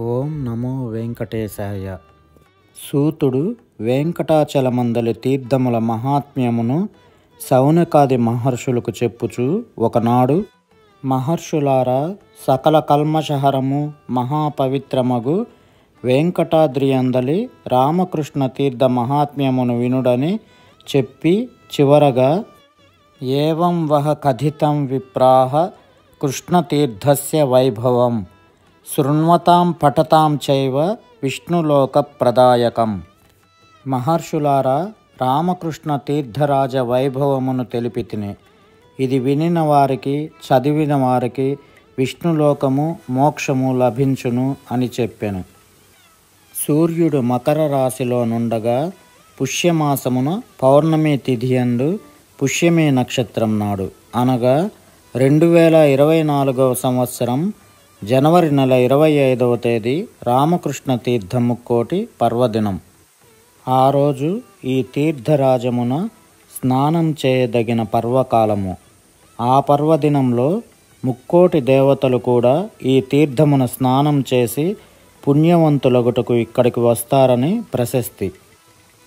ఓం నమో వెంకటేశాయ. సూతుడు వెంకటాచలమందలి తీర్థముల మహాత్మ్యమును శౌనకాది మహర్షులకు చెప్పుచు ఒకనాడు, మహర్షులారా, సకల కల్మషహరము మహాపవిత్రమగు వెంకటాద్రి అందలి రామకృష్ణ తీర్థ మహాత్మ్యమును వినుడని చెప్పి చివరగా, ఏవం వహ కథితం విప్రాహ కృష్ణతీర్థస్య వైభవం శృణ్వతాం పఠతాం చైవ విష్ణులోక ప్రదాయకం. మహర్షులారా, రామకృష్ణ తీర్థరాజ వైభవమును తెలిపితిని. ఇది వినిన వారికి, చదివిన వారికి విష్ణులోకము మోక్షము లభించును అని చెప్పెను. సూర్యుడు మకర రాశిలో నుండగా పుష్యమాసమున పౌర్ణమి తిథియందు పుష్యమి నక్షత్రం నాడు, అనగా 2024 సంవత్సరం జనవరి నెల 25వ తేదీ రామకృష్ణ తీర్థ ముక్కోటి పర్వదినం. ఆ రోజు ఈ తీర్థరాజమున స్నానం చేయదగిన పర్వకాలము. ఆ పర్వదినంలో ముక్కోటి దేవతలు కూడా ఈ తీర్థమున స్నానం చేసి పుణ్యవంతులగుటకు ఇక్కడికి వస్తారని ప్రశస్తి.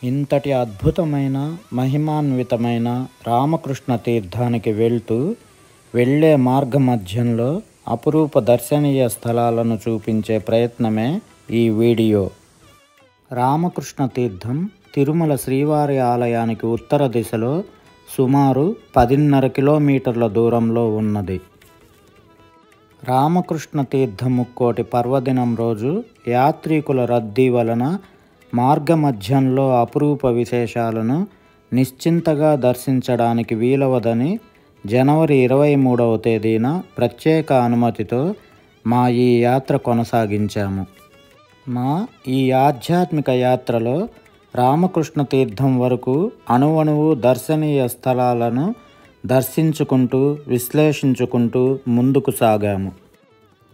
ఇంతటి అద్భుతమైన మహిమాన్వితమైన రామకృష్ణ తీర్థానికి వెళ్ళే మార్గమధ్యంలో అపురూప దర్శనీయ స్థలాలను చూపించే ప్రయత్నమే ఈ వీడియో. రామకృష్ణ తీర్థం తిరుమల శ్రీవారి ఆలయానికి ఉత్తర దిశలో సుమారు 10.5 కిలోమీటర్ల దూరంలో ఉన్నది. రామకృష్ణ తీర్థ ముక్కోటి పర్వదినం రోజు యాత్రికుల రద్దీ వలన మార్గమధ్యంలో అపురూప విశేషాలను నిశ్చింతగా దర్శించడానికి వీలవదని జనవరి 23వ తేదీన ప్రత్యేక అనుమతితో మా ఈ యాత్ర కొనసాగించాము. మా ఈ ఆధ్యాత్మిక యాత్రలో రామకృష్ణ తీర్థం వరకు అణువణువు దర్శనీయ స్థలాలను దర్శించుకుంటూ విశ్లేషించుకుంటూ ముందుకు సాగాము.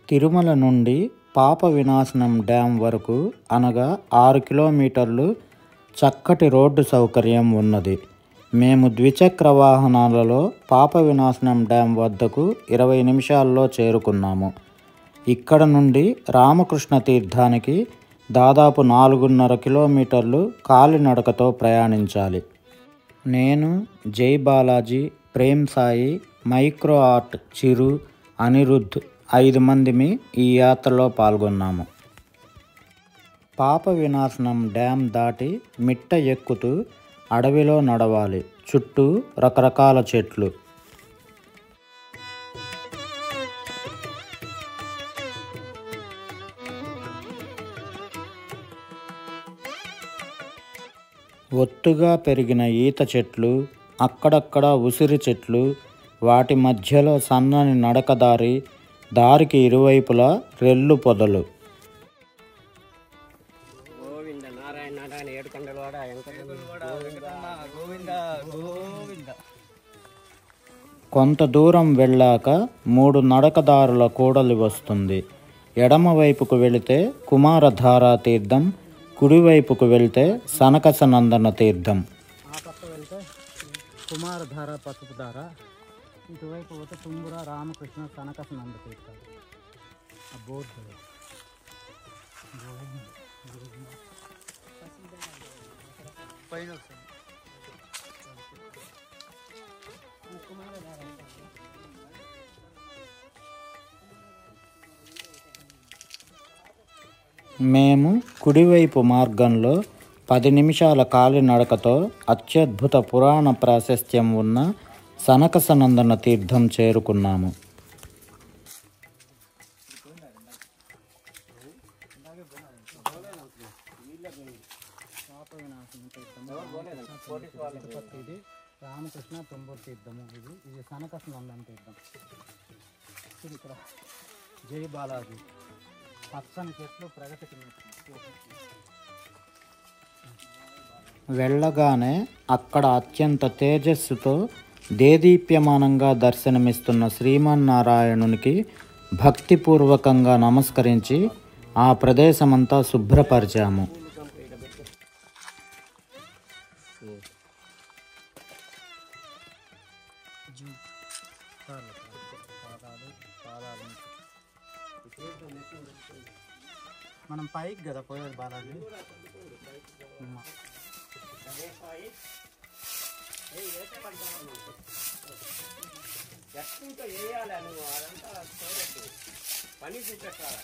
తిరుమల నుండి పాప వినాశనం డ్యాం వరకు, అనగా 6 కిలోమీటర్లు చక్కటి రోడ్డు సౌకర్యం ఉన్నది. మేము ద్విచక్ర వాహనాలలో పాప వినాశనం డ్యాం వద్దకు 20 నిమిషాల్లో చేరుకున్నాము. ఇక్కడ నుండి రామకృష్ణ తీర్థానికి దాదాపు 4.5 కిలోమీటర్లు కాలినడకతో ప్రయాణించాలి. నేను, జై బాలాజీ, ప్రేమ్ సాయి, మైక్రో ఆర్ట్ చిరు, అనిరుద్ధ్ 5 మందిమి ఈ యాత్రలో పాల్గొన్నాము. పాప వినాశనం డ్యాం దాటి మిట్ట ఎక్కుతూ అడవిలో నడవాలి. చుట్టూ రకరకాల చెట్లు. ఒత్తుగా పెరిగిన ఈత చెట్లు, అక్కడక్కడ ఉసిరి చెట్లు, వాటి మధ్యలో సన్నని నడకదారి, దారికి ఇరువైపులా రెల్లు పొదలు. కొంత దూరం వెళ్ళాక 3 నడకదారుల కూడలి వస్తుంది. ఎడమవైపుకు వెళితే కుమారధారా తీర్థం, కుడివైపుకు వెళితే సనకసనందన తీర్థం. ఆ పక్క వెళ్తే కుమారధార పసుపుధార, ఇటువైపు పోతే తుంబుర రామకృష్ణ సనకసనంద తీర్థం. ఆ బోర్డు పైన మేము కుడివైపు మార్గంలో 10 నిమిషాల కాలినడకతో అత్యద్భుత పురాణ ప్రాశస్త్యం ఉన్న సనకసనందన తీర్థం చేరుకున్నాము. రామకృష్ణ తుంబూరు తీర్థము. ఇది సనకసనందన తీర్థం. ఇక్కడ జై బాలాజీ, పచ్చని చెట్లు, ప్రగతికి వెళ్ళగానే అక్కడ అత్యంత తేజస్సుతో దేదీప్యమానంగా దర్శనమిస్తున్న శ్రీమన్నారాయణునికి భక్తిపూర్వకంగా నమస్కరించి ఆ ప్రదేశమంతా శుభ్రపరిచాము. మనం పైకి కదా పోయేది బాలాజీ. ఎక్కడ వేయాలి నువ్వు అదంతా చూడద్దు, పని చూపెట్టాలి.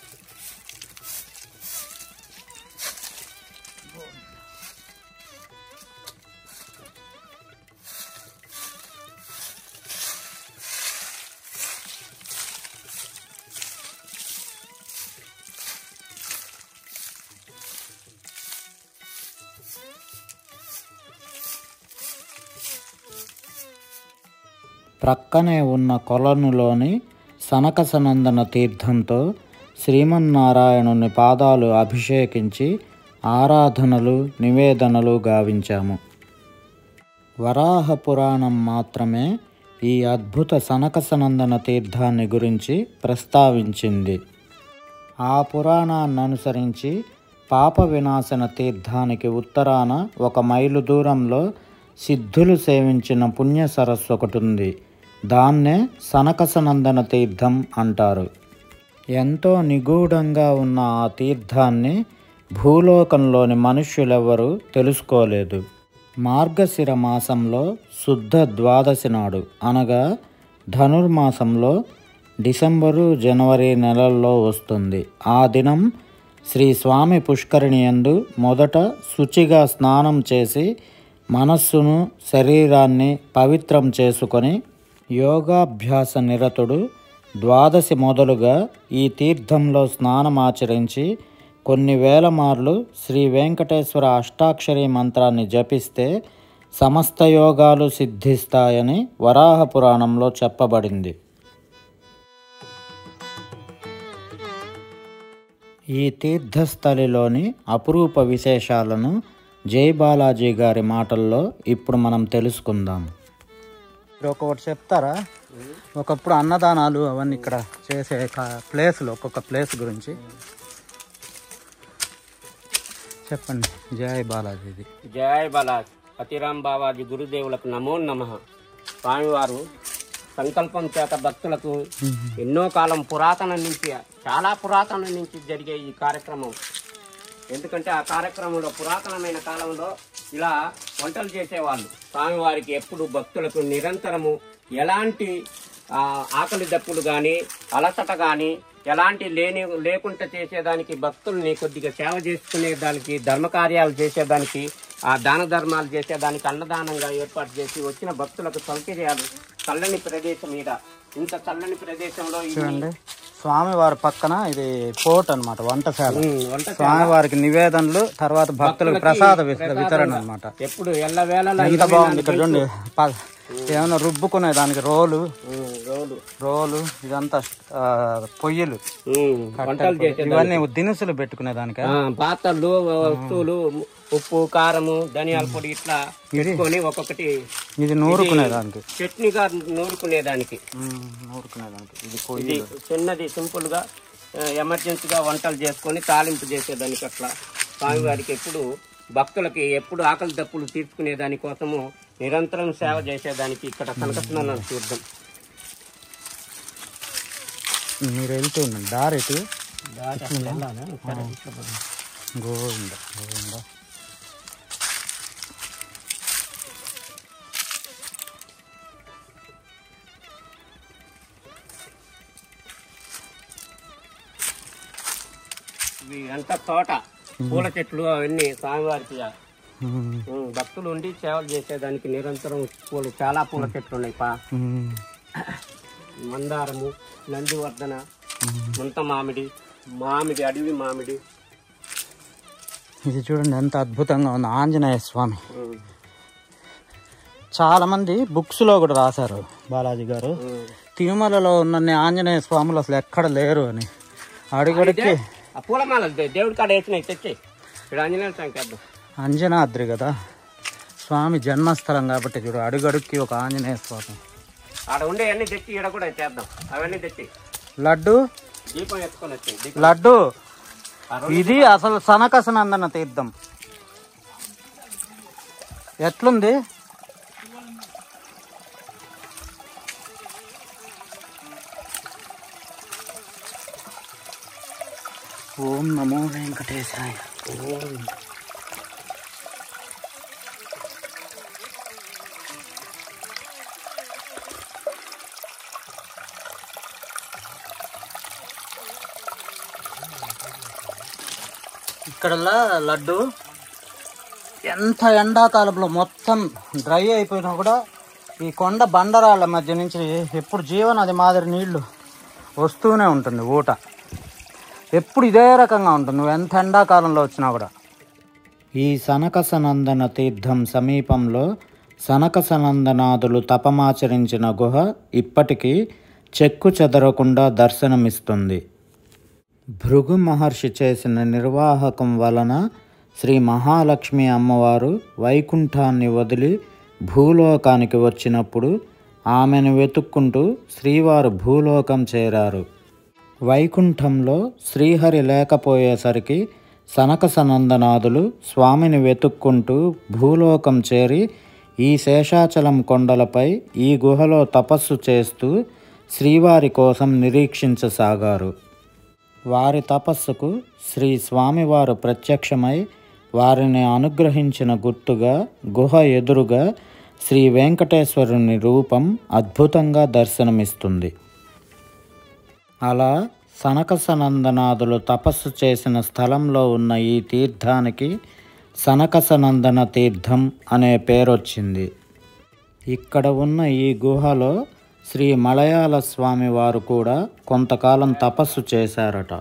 ప్రక్కనే ఉన్న కొలనులోని సనకసనందన తీర్థంతో శ్రీమన్నారాయణుని పాదాలు అభిషేకించి ఆరాధనలు నివేదనలు గావించాము. వరాహ పురాణం మాత్రమే ఈ అద్భుత సనకసనందన తీర్థాన్ని గురించి ప్రస్తావించింది. ఆ పురాణాన్ని అనుసరించి పాప వినాశన తీర్థానికి ఉత్తరాన 1 మైలు దూరంలో సిద్ధులు సేవించిన పుణ్య సరస్సు ఒకటి ఉంది. దాన్నే సనకసనందన తీర్థం అంటారు. ఎంతో నిగూఢంగా ఉన్న ఆ తీర్థాన్ని భూలోకంలోని మనుష్యులెవరూ తెలుసుకోలేదు. మార్గశిర మాసంలో శుద్ధ ద్వాదశి నాడు, అనగా ధనుర్మాసంలో డిసెంబరు జనవరి నెలల్లో వస్తుంది. ఆ దినం శ్రీ స్వామి పుష్కరిణి యందు మొదట శుచిగా స్నానం చేసి మనస్సును శరీరాన్ని పవిత్రం చేసుకొని యోగాభ్యాస నిరతుడు ద్వాదశి మొదలుగా ఈ తీర్థంలో స్నానమాచరించి కొన్ని వేల మార్లు శ్రీ వెంకటేశ్వర అష్టాక్షరి మంత్రాన్ని జపిస్తే సమస్త యోగాలు సిద్ధిస్తాయని వరాహ పురాణంలో చెప్పబడింది. ఈ తీర్థస్థలిలోని అపురూప విశేషాలను జై బాలాజీ గారి మాటల్లో ఇప్పుడు మనం తెలుసుకుందాం. ఒకటి చెప్తారా? ఒకప్పుడు అన్నదానాలు అవన్నీ ఇక్కడ చేసే ప్లేసులు, ఒక్కొక్క ప్లేస్ గురించి చెప్పండి. జై బాలాజీది. జై బాలాజీ. పతిరామ్ బాబాజీ గురుదేవులకు నమో నమః. స్వామివారు సంకల్పం చేత భక్తులకు ఎన్నో కాలం చాలా పురాతన నుంచి జరిగే ఈ కార్యక్రమం. ఎందుకంటే ఆ కార్యక్రమంలో పురాతనమైన కాలంలో ఇలా వంటలు చేసేవాళ్ళు. స్వామివారికి ఎప్పుడు భక్తులకు నిరంతరము ఎలాంటి ఆకలి దప్పులు కానీ అలసట కానీ ఎలాంటి లేకుండా చేసేదానికి, భక్తుల్ని కొద్దిగా సేవ చేసుకునేదానికి, ధర్మకార్యాలు చేసేదానికి, ఆ దాన ధర్మాలు చేసేదానికి అన్నదానంగా ఏర్పాటు చేసి వచ్చిన భక్తులకు సౌకర్యాలు చల్లని ప్రదేశం మీద, ఇంత చల్లని ప్రదేశంలో స్వామివారి పక్కన ఇది పోర్ట్ అనమాట, వంటశాల. స్వామివారికి నివేదనలు, తర్వాత భక్తులకు ప్రసాద వితరణ అనమాట. ఎప్పుడు ఎల్లవేళలా ఎంత బాగుంది ఇక్కడ చూడండి. ఏమైనా రుబ్బుకునే దానికి రోలు ఇదంతా పొయ్యిలు, ఇవన్నీ దినుసులు పెట్టుకునే దానికి, పాత్రలు, వస్తువులు, ఉప్పు, కారము, ధనియాల పొడి ఇట్లా పెట్టుకొని ఒక్కొక్కటి. ఇది నూరుకునేదానికి, చట్నీగా నూరుకునేదానికి. ఇది చిన్నది సింపుల్ గా ఎమర్జెన్సీగా వంటలు చేసుకొని తాలింపు చేసేదానికి. అట్లా స్వామివారికి ఎప్పుడు భక్తులకి ఎప్పుడు ఆకలి దప్పులు తీర్చుకునే దానికోసము నిరంతరం సేవ చేసేదానికి ఇక్కడ సనకసనందన తీర్థం. మీరు వెళ్తూ ఉండండి. దారెటు గోవింద గోవింద. ఇవి అంతా తోట, పూల చెట్లు అవన్నీ స్వామివారికి భక్తులు ఉండి సేవలు చేసేదానికి నిరంతరం చాలా పూల చెట్లు ఉన్నాయి. మందారము, నందివర్ధన, ముంత మామిడి, అడవి మామిడి. ఇది చూడండి ఎంత అద్భుతంగా ఉంది. ఆంజనేయ స్వామి చాలా మంది బుక్స్ లో కూడా రాశారు బాలాజీ గారు, తిరుమలలో ఉన్న ఆంజనేయ స్వాములు అసలు ఎక్కడ లేరు అని. అడుగడికి పూలమాల దేవుడి కాడ వేసినాయి తెచ్చి ఇక్కడ ఆంజనేయ స్వామి అంజనాద్రి కదా స్వామి జన్మస్థలం కాబట్టి చూడు, అడుగడుక్కి ఒక ఆంజనేయ స్వామి. ఆడ ఉండే అన్ని తెచ్చి ఇక్కడ కూడా చేద్దాం. అవన్నీ తెచ్చి లడ్డు, దీపం ఎత్తుకొని వచ్చి లడ్డు. ఇది అసలు సనకసనందన తీర్థం. ఎట్లుంది? ఓం నమో వెంకటేశాయ. ఇక్కడ లడ్డు ఎంత ఎండాకాలంలో మొత్తం డ్రై అయిపోయినా కూడా ఈ కొండ బండరాళ్ళ మధ్య నుంచి ఎప్పుడు జీవనది మాదిరి నీళ్లు వస్తూనే ఉంటుంది. ఊట ఎప్పుడు ఇదే రకంగా ఉంటుంది, నువ్వు ఎంత ఎండాకాలంలో వచ్చినా కూడా. ఈ సనకసనందన తీర్థం సమీపంలో సనకసనందనాథులు తపమాచరించిన గుహ ఇప్పటికీ చెక్కు చెదరకుండా దర్శనమిస్తుంది. భృగు మహర్షి చేసిన నిర్వాహకం వలన శ్రీ మహాలక్ష్మి అమ్మవారు వైకుంఠాన్ని వదిలి భూలోకానికి వచ్చినప్పుడు ఆమెను వెతుక్కుంటూ శ్రీవారు భూలోకం చేరారు. వైకుంఠంలో శ్రీహరి లేకపోయేసరికి సనకసనందనాథులు స్వామిని వెతుక్కుంటూ భూలోకం చేరి ఈ శేషాచలం కొండలపై ఈ గుహలో తపస్సు చేస్తూ శ్రీవారి కోసం నిరీక్షించసాగారు. వారి తపస్సుకు శ్రీ స్వామివారు ప్రత్యక్షమై వారిని అనుగ్రహించిన గుర్తుగా గుహ ఎదురుగా శ్రీ వెంకటేశ్వరుని రూపం అద్భుతంగా దర్శనమిస్తుంది. అలా సనకసనందనాథులు తపస్సు చేసిన స్థలంలో ఉన్న ఈ తీర్థానికి సనకసనందన తీర్థం అనే పేరొచ్చింది. ఇక్కడ ఉన్న ఈ గుహలో శ్రీ మలయాళ స్వామి వారు కూడా కొంతకాలం తపస్సు చేశారట.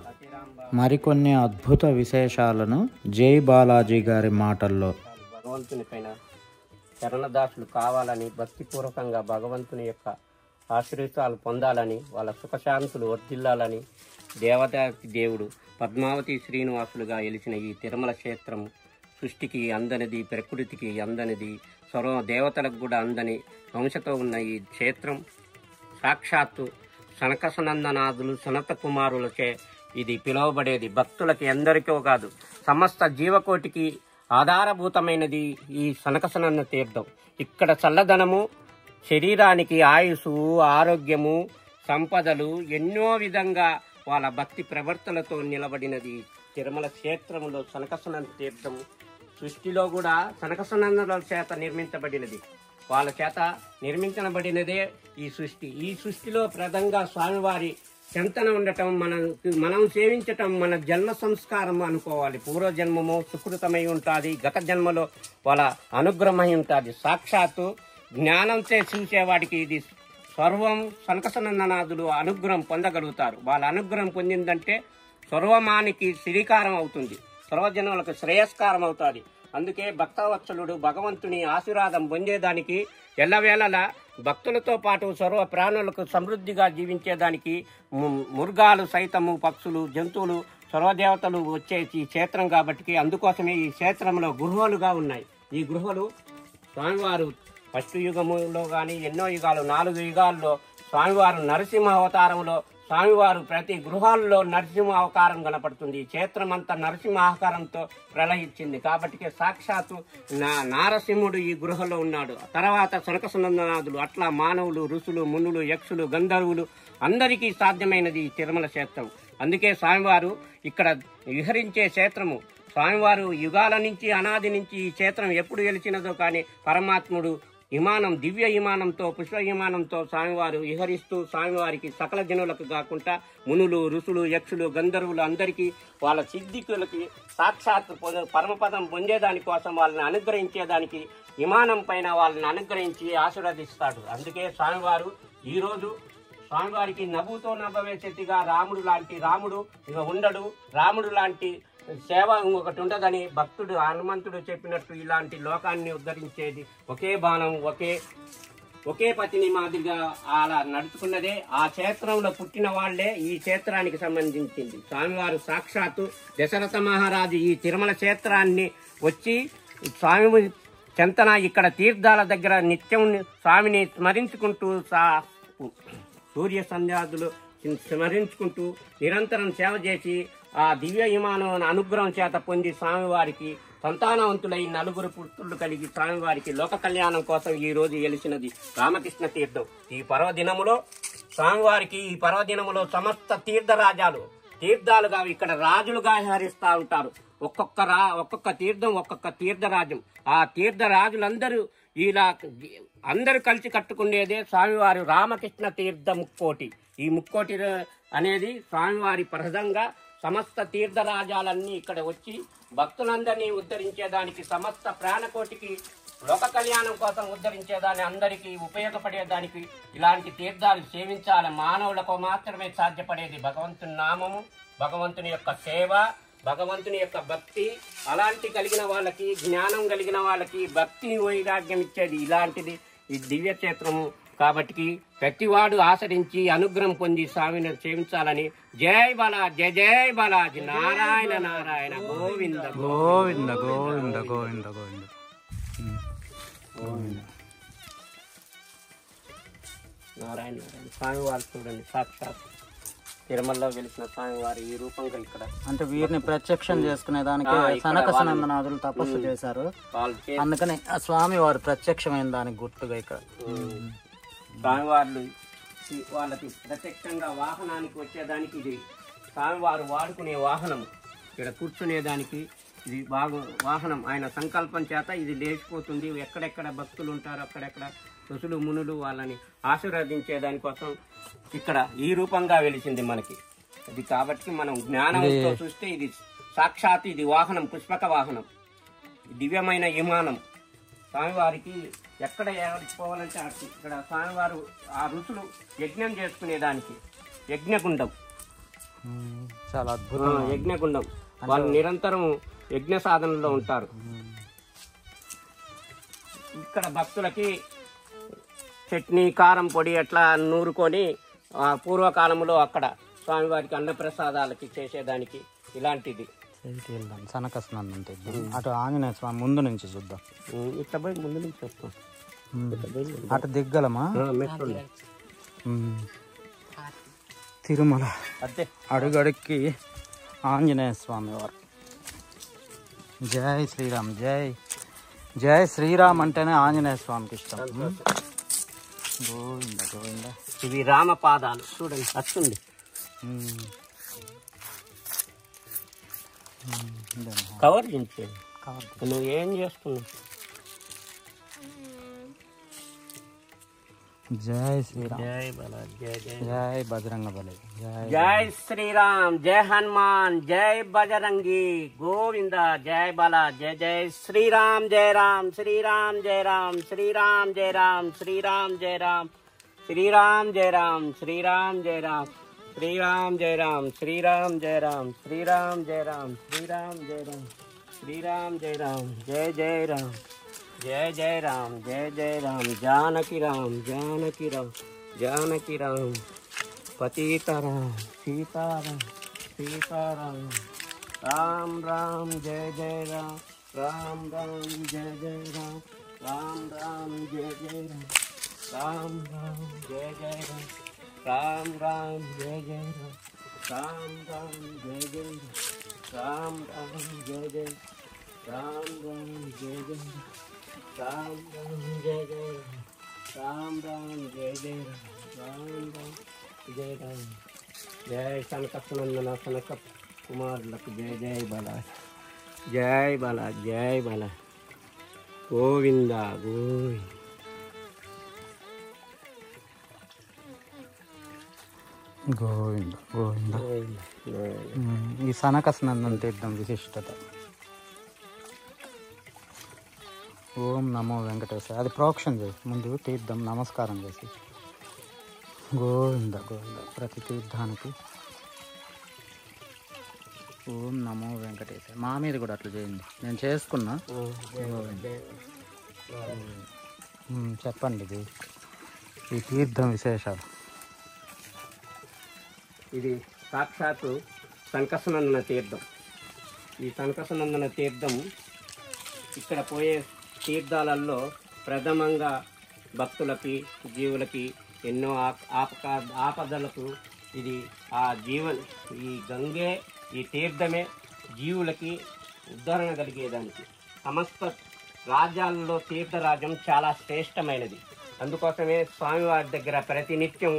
మరికొన్ని అద్భుత విశేషాలను జై బాలాజీ గారి మాటల్లో. భగవంతుని పైన శరణదాసులు కావాలని భక్తిపూర్వకంగా భగవంతుని యొక్క ఆశీర్వాదాలు పొందాలని, వాళ్ళ సుఖశాంతులు వర్ధిల్లాలని దేవతాకి దేవుడు పద్మావతి శ్రీనివాసులుగా ఎలిచిన ఈ తిరుమల క్షేత్రం సృష్టికి అందనిది, ప్రకృతికి అందనిది, సర్వ దేవతలకు కూడా అందని వంశతో ఉన్న ఈ క్షేత్రం సాక్షాత్తు సనకసనందనాథులు సనత కుమారులచే ఇది పిలువబడేది. భక్తులకి ఎందరికో కాదు, సమస్త జీవకోటికి ఆధారభూతమైనది ఈ సనకసనంద తీర్థం. ఇక్కడ చల్లదనము, శరీరానికి ఆయుసు, ఆరోగ్యము, సంపదలు ఎన్నో విధంగా వాళ్ళ భక్తి ప్రవర్తనతో నిలబడినది తిరుమల క్షేత్రంలో సనకసనంద తీర్థం. సృష్టిలో కూడా సనకసనందనుల చేత నిర్మించబడినది, వాళ్ళ చేత నిర్మించబడినదే ఈ సృష్టి. ఈ సృష్టిలో ప్రధానంగా స్వామివారి చెంతన ఉండటం, మనం సేవించటం మన జన్మ సంస్కారం అనుకోవాలి. పూర్వజన్మము సుకృతమై ఉంటుంది, గత జన్మలో వాళ్ళ అనుగ్రహమై ఉంటుంది. సాక్షాత్తు జ్ఞానంతో చూసేవాడికి ఇది సర్వం సనకసనందనాథులు అనుగ్రహం పొందగలుగుతారు. వాళ్ళ అనుగ్రహం పొందిందంటే సర్వమానికి శ్రీకారం అవుతుంది, సర్వజనులకు శ్రేయస్కారం అవుతుంది. అందుకే భక్తవత్సలుడు భగవంతుని ఆశీర్వాదం పొందేదానికి ఎల్లవేళలా భక్తులతో పాటు సర్వ ప్రాణులకు సమృద్ధిగా జీవించేదానికి మృగాలు సైతము, పక్షులు, జంతువులు, సర్వదేవతలు వచ్చే ఈ క్షేత్రం కాబట్టి అందుకోసమే ఈ క్షేత్రంలో గృహాలుగా ఉన్నాయి. ఈ గృహలు స్వామివారు ఫస్ట్ యుగములో కానీ ఎన్నో యుగాలు, 4 యుగాల్లో స్వామివారు నరసింహ అవతారంలో స్వామివారు ప్రతి గృహాల్లో నరసింహ అవతారం కనపడుతుంది. ఈ క్షేత్రం అంతా నరసింహ ఆకారంతో ప్రళయించింది కాబట్టి సాక్షాత్తు నారసింహుడు ఈ గృహలో ఉన్నాడు. తర్వాత సనకసనందనాథులు, అట్లా మానవులు, ఋషులు, మునులు, యక్షులు, గంధర్వులు అందరికీ సాధ్యమైనది ఈ తిరుమల క్షేత్రం. అందుకే స్వామివారు ఇక్కడ విహరించే క్షేత్రము. స్వామివారు యుగాల నుంచి, అనాది నుంచి ఈ క్షేత్రం ఎప్పుడు వెలిచినదో కానీ పరమాత్ముడు విమానం, దివ్య విమానంతో, పుష్ప విమానంతో స్వామివారు విహరిస్తూ స్వామివారికి సకల జనులకు కాకుండా మునులు, ఋషులు, యక్షులు, గంధర్వులు అందరికీ వాళ్ళ సిద్ధికులకి సాక్షాత్ పరమపదం పొందేదాని కోసం వాళ్ళని అనుగ్రహించేదానికి విమానం పైన వాళ్ళని అనుగ్రహించి ఆశీర్వదిస్తాడు. అందుకే స్వామివారు ఈరోజు స్వామివారికి నభుతో నభవేశెట్టిగా రాముడు లాంటి రాముడు ఇక ఉండడు, రాముడు లాంటి సేవ ఒకటి ఉండదని భక్తుడు హనుమంతుడు చెప్పినట్టు ఇలాంటి లోకాన్ని ఉద్ధరించేది ఒకే బాణం, ఒకే పతిని మాదిరిగా అలా నడుచుకున్నదే ఆ క్షేత్రంలో పుట్టిన వాళ్లే ఈ క్షేత్రానికి సంబంధించింది. స్వామివారు సాక్షాత్తు దశరథ మహారాజు ఈ తిరుమల క్షేత్రాన్ని వచ్చి స్వామి చెంతన ఇక్కడ తీర్థాల దగ్గర నిత్యం స్వామిని స్మరించుకుంటూ సూర్య సంధ్యాదులు స్మరించుకుంటూ నిరంతరం సేవ చేసి ఆ దివ్య విమానం అనుగ్రహం చేత పొంది స్వామివారికి సంతానవంతులై 4 పుత్రులు కలిగి స్వామివారికి లోక కళ్యాణం కోసం ఈ రోజు వెలిసినది రామకృష్ణ తీర్థం. ఈ పర్వదినములో స్వామివారికి సమస్త తీర్థరాజాలు తీర్థాలుగా ఇక్కడ రాజులుగా హరిస్తా ఉంటారు. ఒక్కొక్క తీర్థం ఒక్కొక్క తీర్థరాజ్యం. ఆ తీర్థరాజులందరూ ఇలా అందరూ కలిసి కట్టుకునేదే స్వామివారి రామకృష్ణ తీర్థ ముక్కోటి. ఈ ముక్కోటి అనేది స్వామివారి ప్రహదంగా సమస్త తీర్థరాజాలన్నీ ఇక్కడ వచ్చి భక్తులందరినీ ఉద్ధరించేదానికి, సమస్త ప్రాణకోటికి లోక కళ్యాణం కోసం ఉద్ధరించేదాన్ని, అందరికీ ఉపయోగపడేదానికి ఇలాంటి తీర్థాలు సేవించాలి. మానవులకు మాత్రమే సాధ్యపడేది భగవంతుని నామము, భగవంతుని యొక్క సేవ, భగవంతుని యొక్క భక్తి. అలాంటి కలిగిన వాళ్ళకి, జ్ఞానం కలిగిన వాళ్ళకి భక్తి వైరాగ్యం ఇచ్చేది ఇలాంటిది ఈ దివ్యక్షేత్రము. కాబట్టి ప్రతివాడు ఆచరించి అనుగ్రహం పొంది స్వామిని సేవించాలని. జై బాలాజీ, జయ జయ బాలాజీ, నారాయణ నారాయణ, గోవింద గోవింద గోవింద గోవింద గోవింద గోవింద. నారాయణ నారాయణ. స్వామివారు చూడండి, సాక్షాత్ తిరుమలలో వెలిసిన స్వామివారి ఈ రూపంగా ఇక్కడ. అంటే వీరిని ప్రత్యక్షం చేసుకునే దానికి సనక సనందనాథులు తపస్సు చేశారు. అందుకని ఆ స్వామి వారు ప్రత్యక్షమైన దానికి గుర్తుగా ఇక్కడ స్వామివార్లు వాళ్ళకి ప్రత్యక్షంగా వాహనానికి వచ్చేదానికి ఇది స్వామివారు వాడుకునే వాహనం. ఇక్కడ కూర్చునేదానికి ఇది వాహనం. ఆయన సంకల్పం చేత ఇది లేచిపోతుంది. ఎక్కడెక్కడ భక్తులు ఉంటారో అక్కడెక్కడ ఋషులు మునులు వాళ్ళని ఆశీర్వదించే దానికోసం ఇక్కడ ఈ రూపంగా వెలిసింది మనకి. ఇది కాబట్టి మనం జ్ఞానంతో చూస్తే ఇది సాక్షాత్ ఇది వాహనం, పుష్పక వాహనం, దివ్యమైన విమానం. స్వామివారికి ఎక్కడ పోవాలంటే ఇక్కడ స్వామివారు ఆ ఋషులు యజ్ఞం చేసుకునేదానికి యజ్ఞగుండం, చాలా అద్భుతం యజ్ఞగుండం. వాళ్ళు నిరంతరం యజ్ఞ సాధనలో ఉంటారు. ఇక్కడ భక్తులకి చట్నీ, కారం పొడి అట్లా నూరుకొని పూర్వకాలంలో అక్కడ స్వామివారికి అన్నప్రసాదాలకి చేసేదానికి ఇలాంటిది. వెళ్దాం సనక స్నానం అటు ఆంజనేయ స్వామి ముందు నుంచి చూద్దాం. ఇట్లా పోయి ముందు నుంచి వస్తాం. అటు దిగ్గలమా తిరుమల అదే అడుగడుక్కి ఆంజనేయ స్వామి వారు. జై శ్రీరామ్, జై జై శ్రీరామ్ అంటేనే ఆంజనేయ స్వామికి ఇష్టం. గోవింద గోవింద. ఇవి రామపాదాలు చూడండి, వస్తుంది. కవర్ చేయించేది. నువ్వు ఏం చేస్తున్నావు? జై శ్రీరామ్, జై బలా, జై జై జై బజరంగ బలి, జై శ్రీరామ్, జై హనుమాన్, జై బజరంగి, గోవింద, జై బలా, జై జై శ్రీరామ్, జయ రామ్, శ్రీరామ్ జయ రామ్, శ్రీరామ్ జయ రామ్, శ్రీరామ్ జయ రామ్, శ్రీరామ్ జయ రామ్, శ్రీరామ్ జయ రామ్, శ్రీరామ్ జయ రామ్, శ్రీరామ్ జయ రామ్, శ్రీరామ్ జయ రామ్, శ్రీరామ్ జయ రామ్, శ్రీరామ్ జయ రామ్, జయ జయ రామ్, జయ జయ రామ్, జయ జయ రామ్, జానకి రామ్, జానకి రామ్, జానకి రామ్, పతితరామ్, సీతారాం, సీతారాం, రామ్ రామ్ జయ జయ రామ్, రామ్ రామ్ జయ జయ రామ్, రామ్ రామ్ జయ జయ రామ్, రామ్ రామ్ జయ జయ రామ్, రామ్ రామ్ జయ జయ రామ్, రామ్ రామ్ జయ జయ రామ్, రామ్ రామ్ జయ జయ, రామ్ రామ్ జయ జయ, రామ్ రామ్ జయ జయ, రామ్ రామ్ జయ జయ, రామ్ రామ్ జయ రామ్. జయ సనకనందన సనక కుమారులకు జయ జయ బలా, జయ బలా, జయ బలా, గోవింద గోవింద. గోవింద గోవింద. ఈ సనక స్నందన తీర్థం విశిష్టత. ఓం నమో వెంకటేశ్వర. అది ప్రోక్షణ చేసి ముందు తీర్థం నమస్కారం చేసి గోవింద గోవింద. ప్రతి తీర్థానికి ఓం నమో వెంకటేశ్వర. మా మీద కూడా అట్లా చేయండి, నేను చేసుకున్నా. చెప్పండి ఇది ఈ తీర్థం విశేషాలు. ఇది సాక్షాత్తు సంకసనందన తీర్థం. ఈ సంకసనందన తీర్థం ఇక్కడ పోయే తీర్థాలలో ప్రథమంగా భక్తులకి, జీవులకి, ఎన్నో ఆపదలకు ఇది ఈ గంగే, ఈ తీర్థమే జీవులకి ఉద్ధరణ కలిగేదానికి. సమస్త రాజ్యాలలో తీర్థరాజ్యం చాలా శ్రేష్టమైనది. అందుకోసమే స్వామివారి దగ్గర ప్రతినిత్యం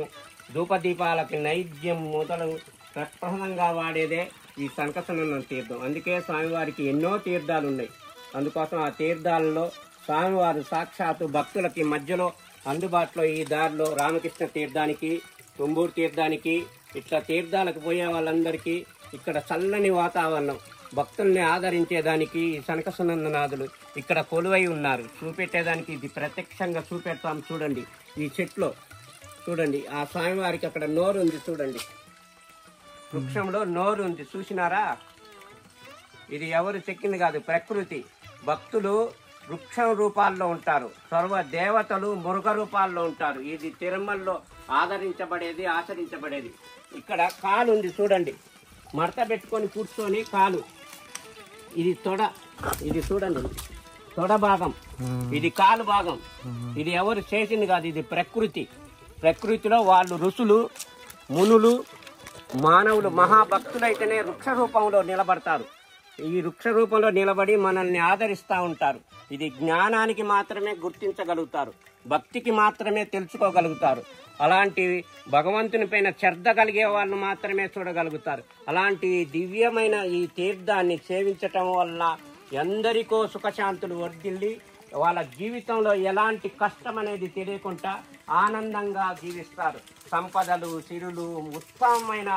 ధూపదీపాలకి నైవేద్యం మొదలు ప్రప్రథమంగా వాడేదే ఈ సంకసనందన తీర్థం. అందుకే స్వామివారికి ఎన్నో తీర్థాలు ఉన్నాయి. అందుకోసం ఆ తీర్థాలలో స్వామివారు సాక్షాత్తు భక్తులకి మధ్యలో అందుబాటులో ఈ దారిలో రామకృష్ణ తీర్థానికి, తుంబూరు తీర్థానికి, ఇట్లా తీర్థాలకు పోయే వాళ్ళందరికీ ఇక్కడ చల్లని వాతావరణం, భక్తుల్ని ఆదరించేదానికి ఈ సనకసనందనాథులు ఇక్కడ కొలువై ఉన్నారు. చూపెట్టేదానికి ఇది ప్రత్యక్షంగా చూపెడతాం. చూడండి ఈ చెట్లో, చూడండి ఆ స్వామివారికి అక్కడ నోరు ఉంది. చూడండి వృక్షంలో నోరు ఉంది, చూసినారా? ఇది ఎవరు చెక్కింది కాదు, ప్రకృతి. భక్తులు వృక్షం రూపాల్లో ఉంటారు, సర్వ దేవతలు మృగ రూపాల్లో ఉంటారు. ఇది తిరుమలలో ఆదరించబడేది, ఆచరించబడేది. ఇక్కడ కాలు ఉంది చూడండి, మడత పెట్టుకొని కూర్చొని కాలు, ఇది తొడ, ఇది చూడండి తొడ భాగం, ఇది కాలు భాగం. ఇది ఎవరు చేసింది కాదు, ఇది ప్రకృతి. ప్రకృతిలో వాళ్ళు ఋషులు, మునులు, మానవులు, మహాభక్తులైతేనే వృక్ష రూపంలో నిలబడతారు. ఈ వృక్ష రూపంలో నిలబడి మనల్ని ఆదరిస్తూ ఉంటారు. ఇది జ్ఞానానికి మాత్రమే గుర్తించగలుగుతారు, భక్తికి మాత్రమే తెలుసుకోగలుగుతారు. అలాంటి భగవంతుని పైన శ్రద్ధ కలిగే వాళ్ళు మాత్రమే చూడగలుగుతారు. అలాంటి దివ్యమైన ఈ తీర్థాన్ని సేవించటం వల్ల ఎందరికో సుఖశాంతులు వర్ధిల్లి వాళ్ళ జీవితంలో ఎలాంటి కష్టం అనేది తెలియకుండా ఆనందంగా జీవిస్తారు. సంపదలు, సిరులు, ఉత్తమమైన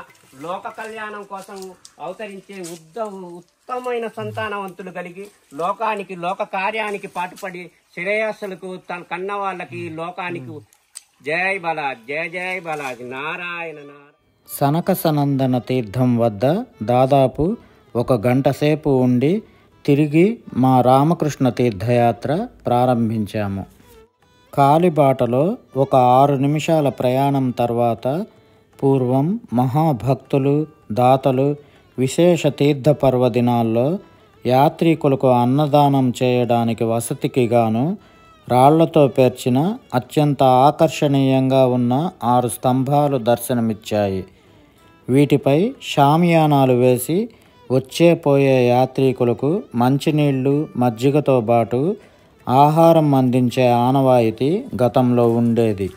లోక కళ్యాణం కోసం అవతరించే ఉత్తమమైన సంతానవంతులు కలిగి లోకానికి, లోక కార్యానికి పాటుపడి శ్రేయస్సులకు తన కన్న వాళ్ళకి, లోకానికి జై బాలాజీ, జయ జయ బాలాజీ, నారాయణ నారాయణ. సనకసనందన తీర్థం వద్ద దాదాపు 1 గంట సేపు ఉండి తిరిగి మా రామకృష్ణ తీర్థయాత్ర ప్రారంభించాము. కాలిబాటలో ఒక 6 నిమిషాల ప్రయాణం తర్వాత పూర్వం మహాభక్తులు, దాతలు విశేష తీర్థ పర్వదినాల్లో యాత్రికులకు అన్నదానం చేయడానికి వసతికి గాను రాళ్లతో పేర్చిన అత్యంత ఆకర్షణీయంగా ఉన్న 6 స్తంభాలు దర్శనమిచ్చాయి. వీటిపై షామియానాలు వేసి వచ్చే పోయే యాత్రికులకు మంచినీళ్లు, మజ్జిగతో పాటు ఆహారం అందించే ఆనవాయితీ గతంలో ఉండేది.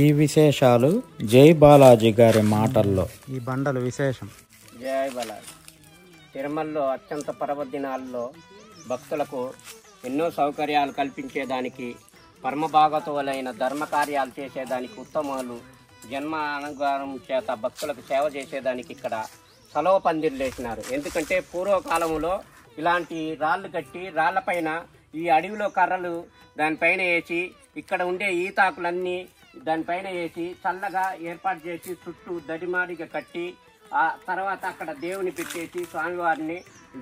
ఈ విశేషాలు జై బాలాజీ గారి మాటల్లో. ఈ బండలు విశేషం. జై బాలాజీ. తిరుమలలో అత్యంత పర్వదినాల్లో భక్తులకు ఎన్నో సౌకర్యాలు కల్పించేదానికి, పరమభాగతులైన ధర్మ కార్యాలు చేసేదానికి, ఉత్తమాలు జన్మ అనుగ్రహం చేత భక్తులకు సేవ చేసేదానికి ఇక్కడ సలవ పందిర్లు వేసినారు. ఎందుకంటే పూర్వకాలంలో ఇలాంటి రాళ్ళు కట్టి రాళ్లపైన ఈ అడవిలో కర్రలు దానిపైన వేసి, ఇక్కడ ఉండే ఈతాకులన్నీ దానిపైన వేసి చల్లగా ఏర్పాటు చేసి చుట్టూ దడిమాడిగా కట్టి, ఆ తర్వాత అక్కడ దేవుని పెట్టేసి స్వామివారిని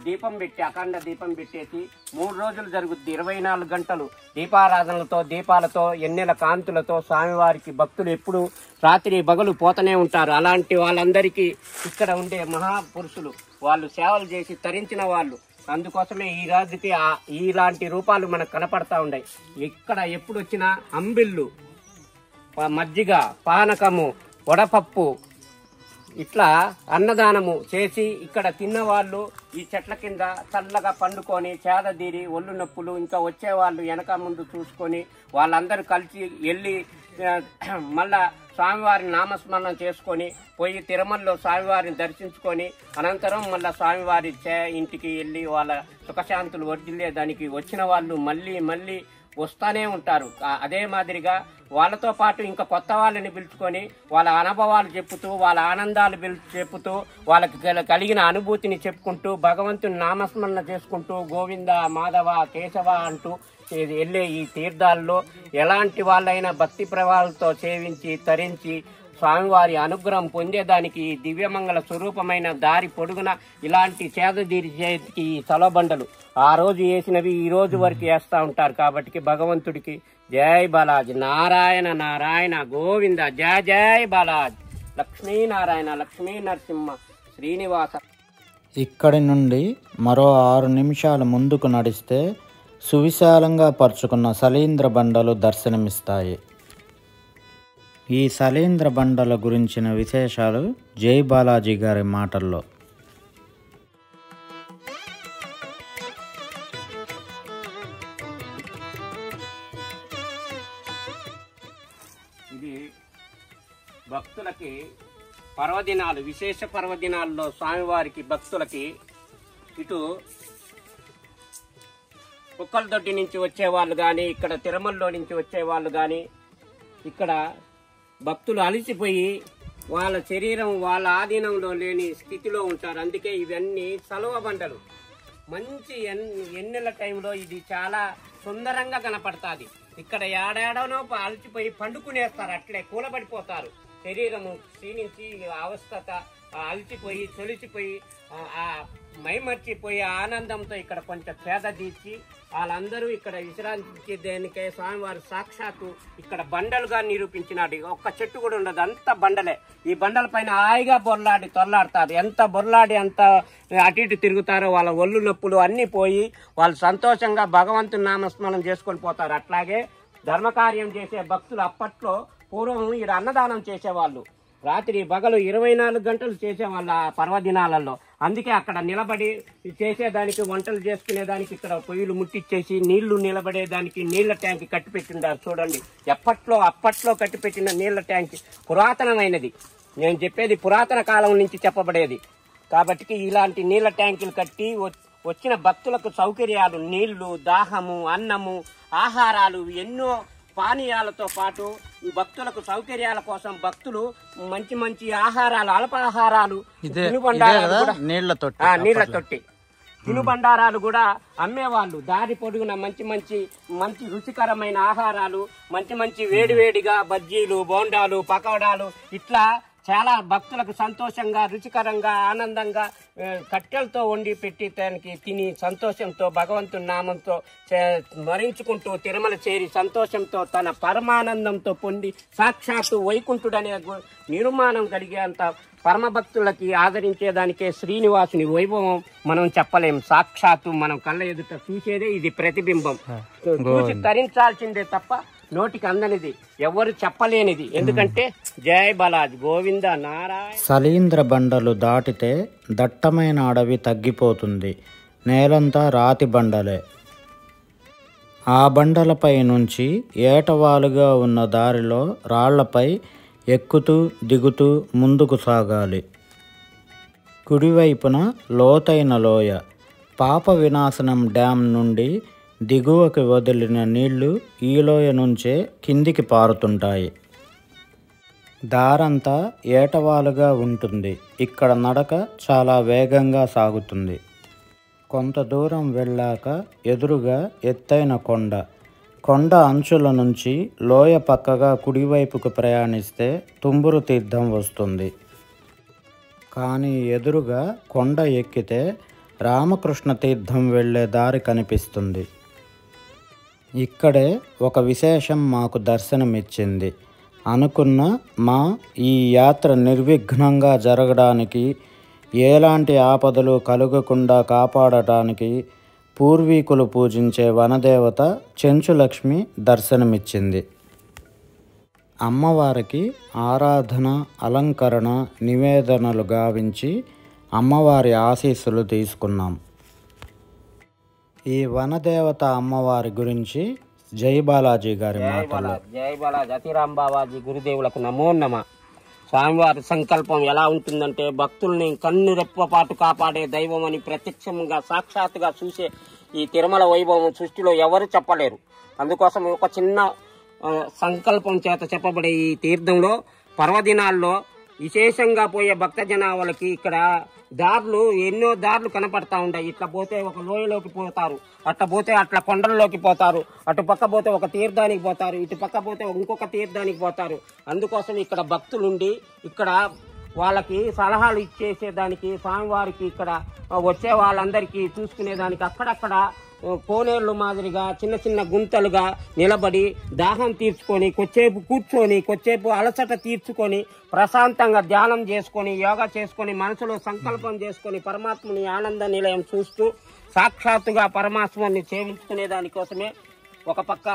దీపం పెట్టి, అఖండ దీపం పెట్టేసి 3 రోజులు జరుగుద్ది. 24 గంటలు దీపారాధనలతో, దీపాలతో, ఎన్నెల కాంతులతో స్వామివారికి భక్తులు ఎప్పుడు రాత్రి పగలు పోతూనే ఉంటారు. అలాంటి వాళ్ళందరికీ ఇక్కడ ఉండే మహాపురుషులు వాళ్ళు సేవలు చేసి తరించిన వాళ్ళు. అందుకోసమే ఈ రాజుకి ఇలాంటి రూపాలు మనకు కనపడతా ఉన్నాయి. ఇక్కడ ఎప్పుడు వచ్చినా అంబిళ్ళు, మజ్జిగ, పానకము, వడపప్పు ఇట్లా అన్నదానము చేసి ఇక్కడ తిన్నవాళ్ళు ఈ చెట్ల కింద చల్లగా పండుకొని చేదదీరి ఒళ్ళు నొప్పులు, ఇంకా వచ్చేవాళ్ళు వెనక ముందు చూసుకొని వాళ్ళందరూ కలిసి వెళ్ళి మళ్ళా స్వామివారిని నామస్మరణం చేసుకొని పోయి తిరుమలలో స్వామివారిని దర్శించుకొని అనంతరం మళ్ళీ స్వామివారి ఇంటికి వెళ్ళి వాళ్ళ సుఖశాంతులు వర్ధిల్లేదానికి వచ్చిన వాళ్ళు మళ్ళీ మళ్ళీ వస్తూనే ఉంటారు. అదే మాదిరిగా వాళ్ళతో పాటు ఇంకా కొత్త వాళ్ళని పిలుచుకొని వాళ్ళ అనుభవాలు చెప్పుతూ, వాళ్ళ ఆనందాలు చెప్పుతూ, వాళ్ళకి కలిగిన అనుభూతిని చెప్పుకుంటూ, భగవంతుని నామస్మరణ చేసుకుంటూ గోవింద, మాధవ, కేశవ అంటూ వెళ్ళే ఈ తీర్థాల్లో ఎలాంటి వాళ్ళైనా భక్తి ప్రవాహాలతో సేవించి తరించి స్వామివారి అనుగ్రహం పొందేదానికి ఈ దివ్యమంగళ స్వరూపమైన దారి పొడుగున ఇలాంటి చేదదీరి చేతికి ఈ చలబండలు ఆ రోజు వేసినవి ఈ రోజు వరకు వేస్తూ ఉంటారు. కాబట్టి భగవంతుడికి జై బాలాజీ, నారాయణ నారాయణ, గోవింద, జయ జయ బాలాజీ, లక్ష్మీనారాయణ, లక్ష్మీ నరసింహ, శ్రీనివాస. ఇక్కడి నుండి మరో 6 నిమిషాలు ముందుకు నడిస్తే సువిశాలంగా పరుచుకున్న సలీంద్ర బండలు దర్శనమిస్తాయి. ఈ సలీంద్ర బండల గురించిన విశేషాలు జై బాలాజీ గారి మాటల్లో. ఇది భక్తులకి పర్వదినాలు, విశేష పర్వదినాల్లో స్వామివారికి భక్తులకి ఇటు కుక్కలదొడ్డి నుంచి వచ్చేవాళ్ళు కానీ, ఇక్కడ తిరుమలలో నుంచి వచ్చేవాళ్ళు కానీ, ఇక్కడ భక్తులు అలసిపోయి వాళ్ళ శరీరం వాళ్ళ ఆధీనంలో లేని స్థితిలో ఉంటారు. అందుకే ఇవన్నీ సలువ బండలు. మంచి ఎన్నెల టైంలో ఇది చాలా సుందరంగా కనపడుతుంది. ఇక్కడ ఏడాడనో అలసిపోయి పండుకునేస్తారు, అట్లే కూలబడిపోతారు. శరీరము క్షీణించి అవస్థత అలసిపోయి చొలిసిపోయి ఆ మైమర్చిపోయి ఆనందంతో ఇక్కడ కొంచెం పేద తీర్చి వాళ్ళందరూ ఇక్కడ విశ్రాంతి దేనికే స్వామివారు సాక్షాత్తు ఇక్కడ బండలుగా నిరూపించినాడు. ఒక్క చెట్టు కూడా ఉండదు, అంత బండలే. ఈ బండల పైన హాయిగా బొర్లాడి తొల్లాడతారు. ఎంత బొర్లాడి అంత అటు ఇటు తిరుగుతారో వాళ్ళ ఒళ్ళు నొప్పులు అన్నీ పోయి వాళ్ళు సంతోషంగా భగవంతుని నామస్మరణం చేసుకొని పోతారు. అట్లాగే ధర్మకార్యం చేసే భక్తులు అప్పట్లో పూర్వం ఇక్కడ అన్నదానం చేసేవాళ్ళు. రాత్రి పగలు 24 గంటలు చేసేవాళ్ళు ఆ పర్వదినాలలో. అందుకే అక్కడ నిలబడి చేసేదానికి, వంటలు చేసుకునేదానికి ఇక్కడ పొయ్యిలు ముట్టించేసి నీళ్లు నిలబడేదానికి నీళ్ల ట్యాంక్ కట్టిపెట్టిండారు. చూడండి, అప్పట్లో కట్టిపెట్టిన నీళ్ల ట్యాంక్ పురాతనమైనది. నేను చెప్పేది పురాతన కాలం నుంచి చెప్పబడేది కాబట్టి ఇలాంటి నీళ్ల ట్యాంకులు కట్టి వచ్చిన భక్తులకు సౌకర్యాలు, నీళ్లు, దాహము, అన్నము, ఆహారాలు, ఎన్నో పానీయాలతో పాటు భక్తులకు సౌకర్యాల కోసం భక్తులు మంచి మంచి ఆహారాలు, అల్పాహారాలు, నీళ్ల తొట్టి తినుబండారాలు కూడా అమ్మేవాళ్ళు. దారి పొడుగున మంచి రుచికరమైన ఆహారాలు, మంచి వేడివేడిగా బజ్జీలు, బోండాలు, పకోడాలు, ఇట్లా చాలా భక్తులకు సంతోషంగా, రుచికరంగా, ఆనందంగా కట్టెలతో వండి పెట్టి దానికి తిని సంతోషంతో భగవంతుని నామంతో స్మరించుకుంటూ తిరుమల చేరి సంతోషంతో తన పరమానందంతో పొంది సాక్షాత్తు వైకుంఠుడనే నిర్మాణం కలిగేంత పరమ భక్తులకి ఆదరించేదానికే శ్రీనివాసుని వైభవం మనం చెప్పలేం. సాక్షాత్తు మనం కళ్ళ ఎదుట చూసేదే ఇది ప్రతిబింబం. చూసి తరించాల్సిందే తప్ప నోటికి అందనిది, ఎవరు చెప్పలేనిది. ఎందుకంటే జయ బాలాజీ గోవింద నారాయణ. సలీంద్ర బండలు దాటితే దట్టమైన అడవి తగ్గిపోతుంది. నేలంతా రాతి బండలే. ఆ బండలపై నుంచి ఏటవాలుగా ఉన్న దారిలో రాళ్లపై ఎక్కుతూ దిగుతూ ముందుకు సాగాలి. కుడివైపున లోతైన లోయ. పాప వినాశనం డ్యాం నుండి దిగువకి వదిలిన నీళ్లు ఈ లోయ నుంచే కిందికి పారుతుంటాయి. దారంతా ఏటవాలుగా ఉంటుంది. ఇక్కడ నడక చాలా వేగంగా సాగుతుంది. కొంత దూరం వెళ్ళాక ఎదురుగా ఎత్తైన కొండ అంచుల నుంచి లోయ పక్కగా కుడివైపుకు ప్రయాణిస్తే తుంబురు తీర్థం వస్తుంది. కానీ ఎదురుగా కొండ ఎక్కితే రామకృష్ణ తీర్థం వెళ్ళే దారి కనిపిస్తుంది. ఇక్కడే ఒక విశేషం మాకు దర్శనమిచ్చింది. అనుకున్న ఈ యాత్ర నిర్విఘ్నంగా జరగడానికి, ఎలాంటి ఆపదలు కలుగకుండా కాపాడటానికి పూర్వీకులు పూజించే వనదేవత చెంచులక్ష్మి దర్శనమిచ్చింది. అమ్మవారికి ఆరాధన, అలంకరణ, నివేదనలు గావించి అమ్మవారి ఆశీస్సులు తీసుకున్నాం. ఈ వనదేవత అమ్మవారి గురించి జై బాలాజీ గారి మాటలు. జై బాలాజీ అతిరాం బాబాజీ గురుదేవులకు నమో నమః. స్వామివారి సంకల్పం ఎలా ఉంటుందంటే భక్తుల్ని కన్ను రెప్పపాటు కాపాడే దైవం అని ప్రత్యక్షంగా సాక్షాత్తుగా చూసే ఈ తిరుమల వైభవం సృష్టిలో ఎవరు చెప్పలేరు. అందుకోసం ఒక చిన్న సంకల్పం చేత చెప్పబడే ఈ తీర్థంలో పర్వదినాల్లో విశేషంగా పోయే భక్త జనాలకి ఇక్కడ ఎన్నో దారులు కనపడతా ఉంటాయి. ఇట్లా పోతే ఒక లోయలోకి పోతారు, అట్లా పోతే అట్లా కొండల్లోకి పోతారు, అటు పక్క పోతే ఒక తీర్థానికి పోతారు, ఇటు పక్క పోతే ఇంకొక తీర్థానికి పోతారు. అందుకోసం ఇక్కడ భక్తులుండి ఇక్కడ వాళ్ళకి సలహాలు ఇచ్చేసేదానికి, స్వామివారికి ఇక్కడ వచ్చే వాళ్ళందరికీ చూసుకునేదానికి అక్కడక్కడ కోనేళ్లు మాదిరిగా చిన్న చిన్న గుంతలుగా నిలబడి దాహం తీర్చుకొని కొద్దిసేపు కూర్చొని కొద్దిసేపు అలసట తీర్చుకొని ప్రశాంతంగా ధ్యానం చేసుకొని యోగా చేసుకొని మనసులో సంకల్పం చేసుకొని పరమాత్మని ఆనంద నిలయం చూస్తూ సాక్షాత్తుగా పరమాత్మని సేవించుకునే దానికోసమే ఒక పక్క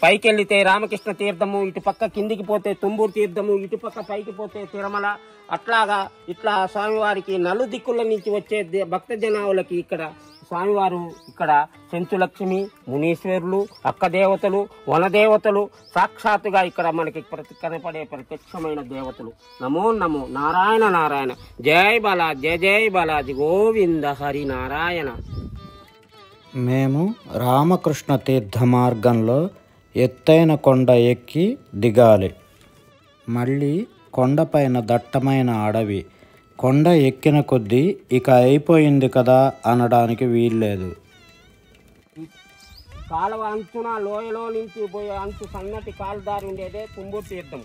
పైకి వెళ్లితే రామకృష్ణ తీర్థము, ఇటు పక్క కిందికి పోతే తుంబూరు తీర్థము, ఇటు పక్క పైకి పోతే తిరుమల, అట్లాగా ఇట్లా స్వామివారికి నలు దిక్కుల నుంచి వచ్చే భక్త జనాలకి ఇక్కడ స్వామివారు ఇక్కడ సెంచులక్ష్మి, మునీశ్వరులు, అక్క దేవతలు, వనదేవతలు సాక్షాత్తుగా ఇక్కడ మనకి కనపడే ప్రత్యక్షమైన దేవతలు. నమో నమో నారాయణ నారాయణ. జై బాలాజీ, జయ జై బాలాజీ, గోవింద హరి నారాయణ. మేము రామకృష్ణ తీర్థ మార్గంలో ఎత్తైన కొండ ఎక్కి దిగాలి. మళ్ళీ కొండపైన దట్టమైన అడవి. కొండ ఎక్కిన కొద్దీ ఇక అయిపోయింది కదా అనడానికి వీల్లేదు. కాలువ అంచున లోయలో నుంచి పోయే అంచు సన్నటి కాలుదారి ఉండేదే తుంబూరు తీర్థం.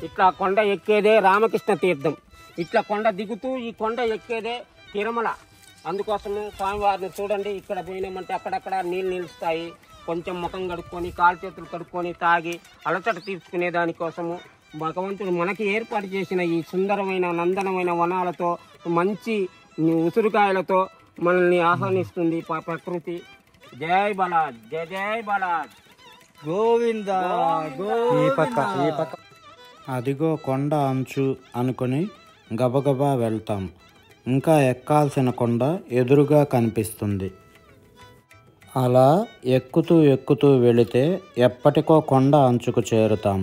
ఇట్లా కొండ ఎక్కేదే రామకృష్ణ తీర్థం. ఇట్లా కొండ దిగుతూ ఈ కొండ ఎక్కేదే తిరుమల. అందుకోసము స్వామివారిని చూడండి, ఇక్కడ పోయినామంటే అక్కడక్కడ నీళ్ళు నిలుస్తాయి. కొంచెం ముఖం కడుక్కొని, కాలు చేతులు కడుక్కొని, తాగి అలసట తీర్చుకునే దానికోసము భగవంతుడు మనకి ఏర్పాటు చేసిన ఈ సుందరమైన నందనమైన వనాలతో, మంచి ఉసురుకాయలతో మనల్ని ఆహ్వానిస్తుంది ప్రకృతి. జై బాలాజ్, జయ జై బాలాజ్, గోవింద ఈ పక్క అదిగో కొండ అంచు అనుకుని గబగబా వెళ్తాం. ఇంకా ఎక్కాల్సిన కొండ ఎదురుగా కనిపిస్తుంది. అలా ఎక్కుతూ వెళితే ఎప్పటికో కొండ అంచుకు చేరుతాం.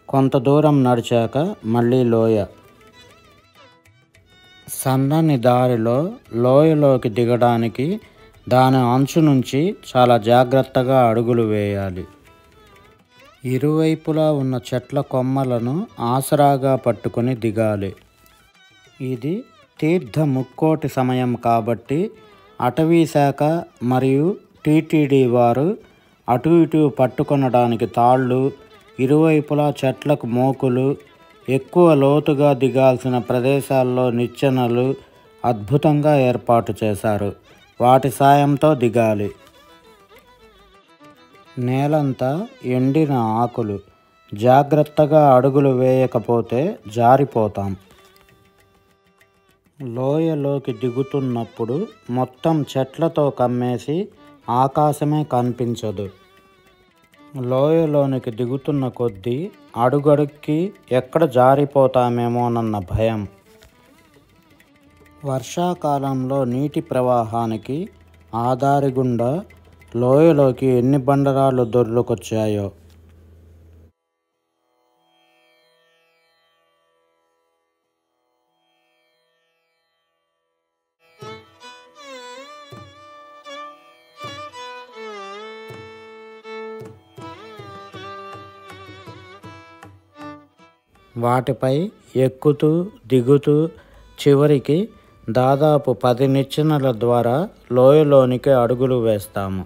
కొంత దూరం నడిచాక మళ్ళీ లోయ. సన్నని దారిలో లోయలోకి దిగడానికి దాని అంచు నుంచి చాలా జాగ్రత్తగా అడుగులు వేయాలి. ఇరువైపులా ఉన్న చెట్ల కొమ్మలను ఆసరాగా పట్టుకొని దిగాలి. ఇది తీర్థ ముక్కోటి సమయం కాబట్టి అటవీ శాఖ మరియు టీటీడీ వారు అటు ఇటు పట్టుకొనడానికి తాళ్ళు, ఇరువైపులా చెట్లకు మోకులు, ఎక్కువ లోతుగా దిగాల్సిన ప్రదేశాల్లో నిచ్చెనలు అద్భుతంగా ఏర్పాటు చేశారు. వాటి సాయంతో దిగాలి. నేలంతా ఎండిన ఆకులు. జాగ్రత్తగా అడుగులు వేయకపోతే జారిపోతాం. లోయలోకి దిగుతున్నప్పుడు మొత్తం చెట్లతో కమ్మేసి ఆకాశమే కనిపించదు. లోయలోనికి దిగుతున్న కొద్దీ అడుగడుక్కి ఎక్కడ జారిపోతామేమోనన్న భయం. వర్షాకాలంలో నీటి ప్రవాహానికి ఆ దారి గుండా లోయలోకి ఎన్ని బండరాళ్ళు దొర్లుకొచ్చాయో. వాటిపై ఎక్కుతూ దిగుతూ చివరికి దాదాపు 10 నిచ్చెనల ద్వారా లోయలోనికి అడుగులు వేస్తాము.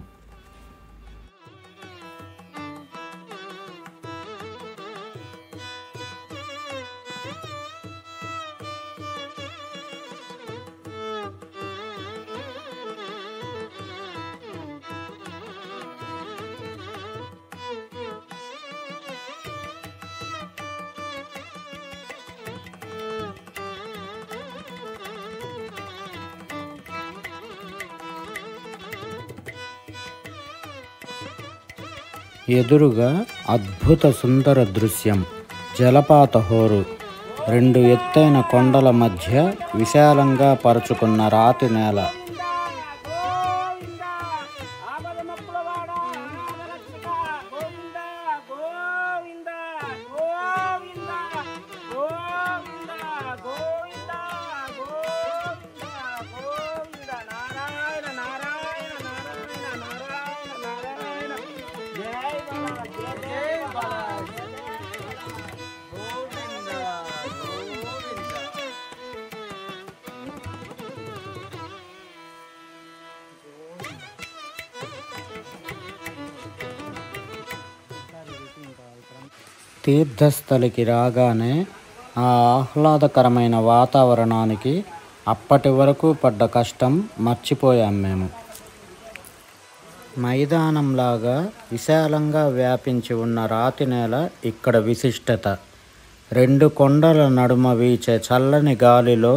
ఎదురుగా అద్భుత సుందర దృశ్యం. జలపాత హోరు. 2 ఎత్తైన కొండల మధ్య విశాలంగా పరుచుకున్న రాతి నేల. తీర్థస్థలికి రాగానే ఆ ఆహ్లాదకరమైన వాతావరణానికి అప్పటి వరకు పడ్డ కష్టం మర్చిపోయాం మేము. మైదానంలాగా విశాలంగా వ్యాపించి ఉన్న రాతి నేల ఇక్కడ విశిష్టత. 2 కొండల నడుమ వీచే చల్లని గాలిలో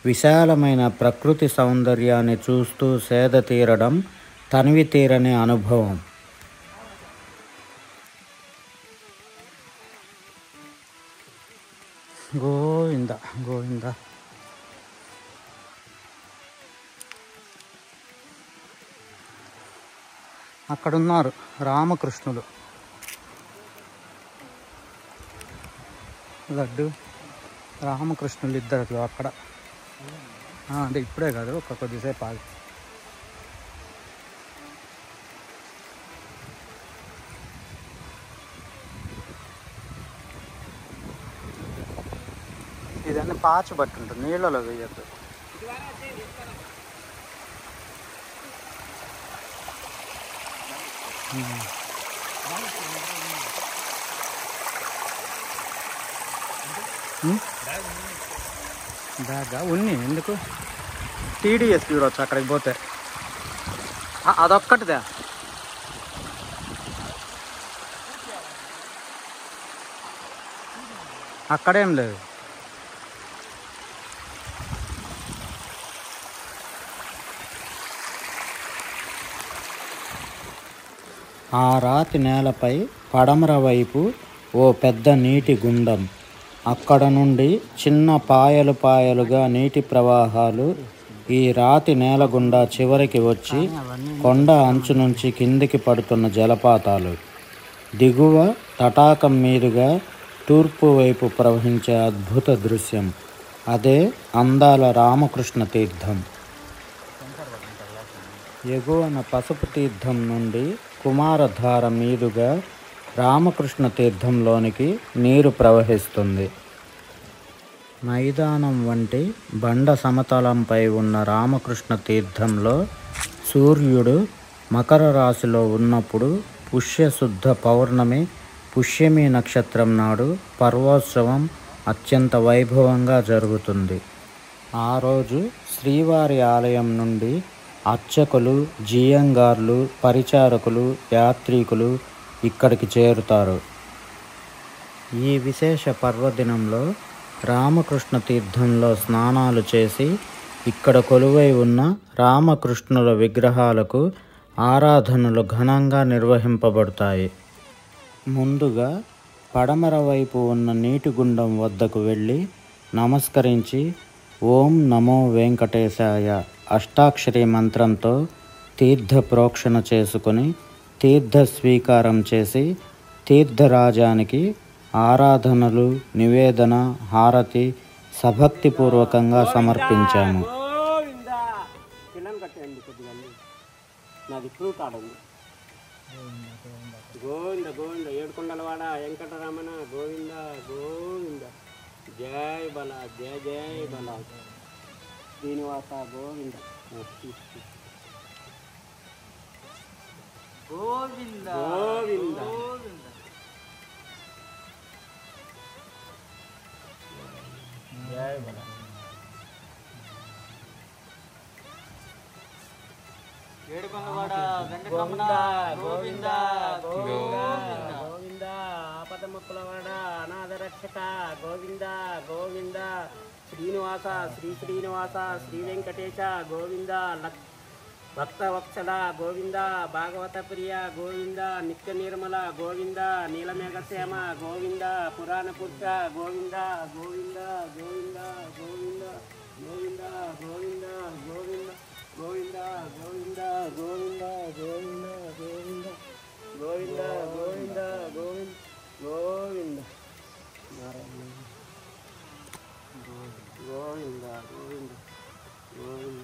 విశాలమైన ప్రకృతి సౌందర్యాన్ని చూస్తూ సేద తీరడం తనివి తీరని అనుభవం. గోవింద గోవింద. అక్కడున్నారు రామకృష్ణులు. లడ్డు రామకృష్ణులు ఇద్దరు అక్కడ. అంటే ఇప్పుడే కాదు, ఒక కొద్దిసేపు ఆగి. ఇదన్నీ పాచి బట్టి ఉంటుంది, నీళ్ళలో వేయద్దు. బ్యాగా ఉన్ని ఎందుకు టీడీఎస్ చూడవచ్చు అక్కడికి పోతే. అదొక్కటిదే. అక్కడేం లేదు. ఆ రాతి నేలపై పడమర వైపు ఓ పెద్ద నీటి గుండం. అక్కడ నుండి చిన్న పాయలు పాయలుగా నీటి ప్రవాహాలు ఈ రాతి నేల గుండా చివరికి వచ్చి కొండ అంచు నుంచి కిందికి పడుతున్న జలపాతాలు. దిగువ తటాకం మీదుగా తూర్పు వైపు ప్రవహించే అద్భుత దృశ్యం. అదే అందాల రామకృష్ణ తీర్థం. ఎగువన పసుపు తీర్థం నుండి కుమారధార మీదుగా రామకృష్ణ తీర్థంలోనికి నీరు ప్రవహిస్తుంది. మైదానం వంటి బండ సమతలంపై ఉన్న రామకృష్ణ తీర్థంలో సూర్యుడు మకర రాశిలో ఉన్నప్పుడు పుష్యశుద్ధ పౌర్ణమి పుష్యమి నక్షత్రం నాడు పర్వోత్సవం అత్యంత వైభవంగా జరుగుతుంది. ఆ రోజు శ్రీవారి ఆలయం నుండి అర్చకులు, జియంగార్లు, పరిచారకులు, యాత్రికులు ఇక్కడికి చేరుతారు. ఈ విశేష పర్వదినంలో రామకృష్ణ తీర్థంలో స్నానాలు చేసి ఇక్కడ కొలువై ఉన్న రామకృష్ణుల విగ్రహాలకు ఆరాధనలు ఘనంగా నిర్వహింపబడతాయి. ముందుగా పడమర వైపు ఉన్న నీటి గుండం వద్దకు వెళ్ళి నమస్కరించి ఓం నమో వెంకటేశాయ అష్టాక్షరి మంత్రంతో తీర్థ ప్రోక్షణ చేసుకుని తీర్థ స్వీకారం చేసి తీర్థరాజానికి ఆరాధనలు, నివేదన, హారతి సభక్తిపూర్వకంగా సమర్పించాము. గోవింద గోవింద ఏడుకొండలవాడ వెంకటరమణ గోవింద గోవింద. జై బల జయ జయ బల శ్రీనివాస గోవింద గోవింద గోవింద. జై బల ఏడుకొండలవాడ వెంకటరమణ గోవింద గోవింద గోవింద. ఆపదముక్కులవాడ అనాథ రక్షక గోవింద గోవింద. శ్రీనివాస శ్రీ శ్రీనివాస శ్రీ వెంకటేశ గోవింద. భక్తవత్సల గోవింద. భాగవత ప్రియ గోవింద. నిత్య నిర్మల గోవింద. నీలమేఘశ్యామ గోవింద. పురాణ పురుష గోవింద గోవింద గోవింద గోవింద గోవింద గోవింద గోవింద గోవింద గోవింద గోవింద గోవింద గోవింద గోవింద గోవింద గోవింద గోవింద నారాయణ గోవింద గోవింద గోవింద.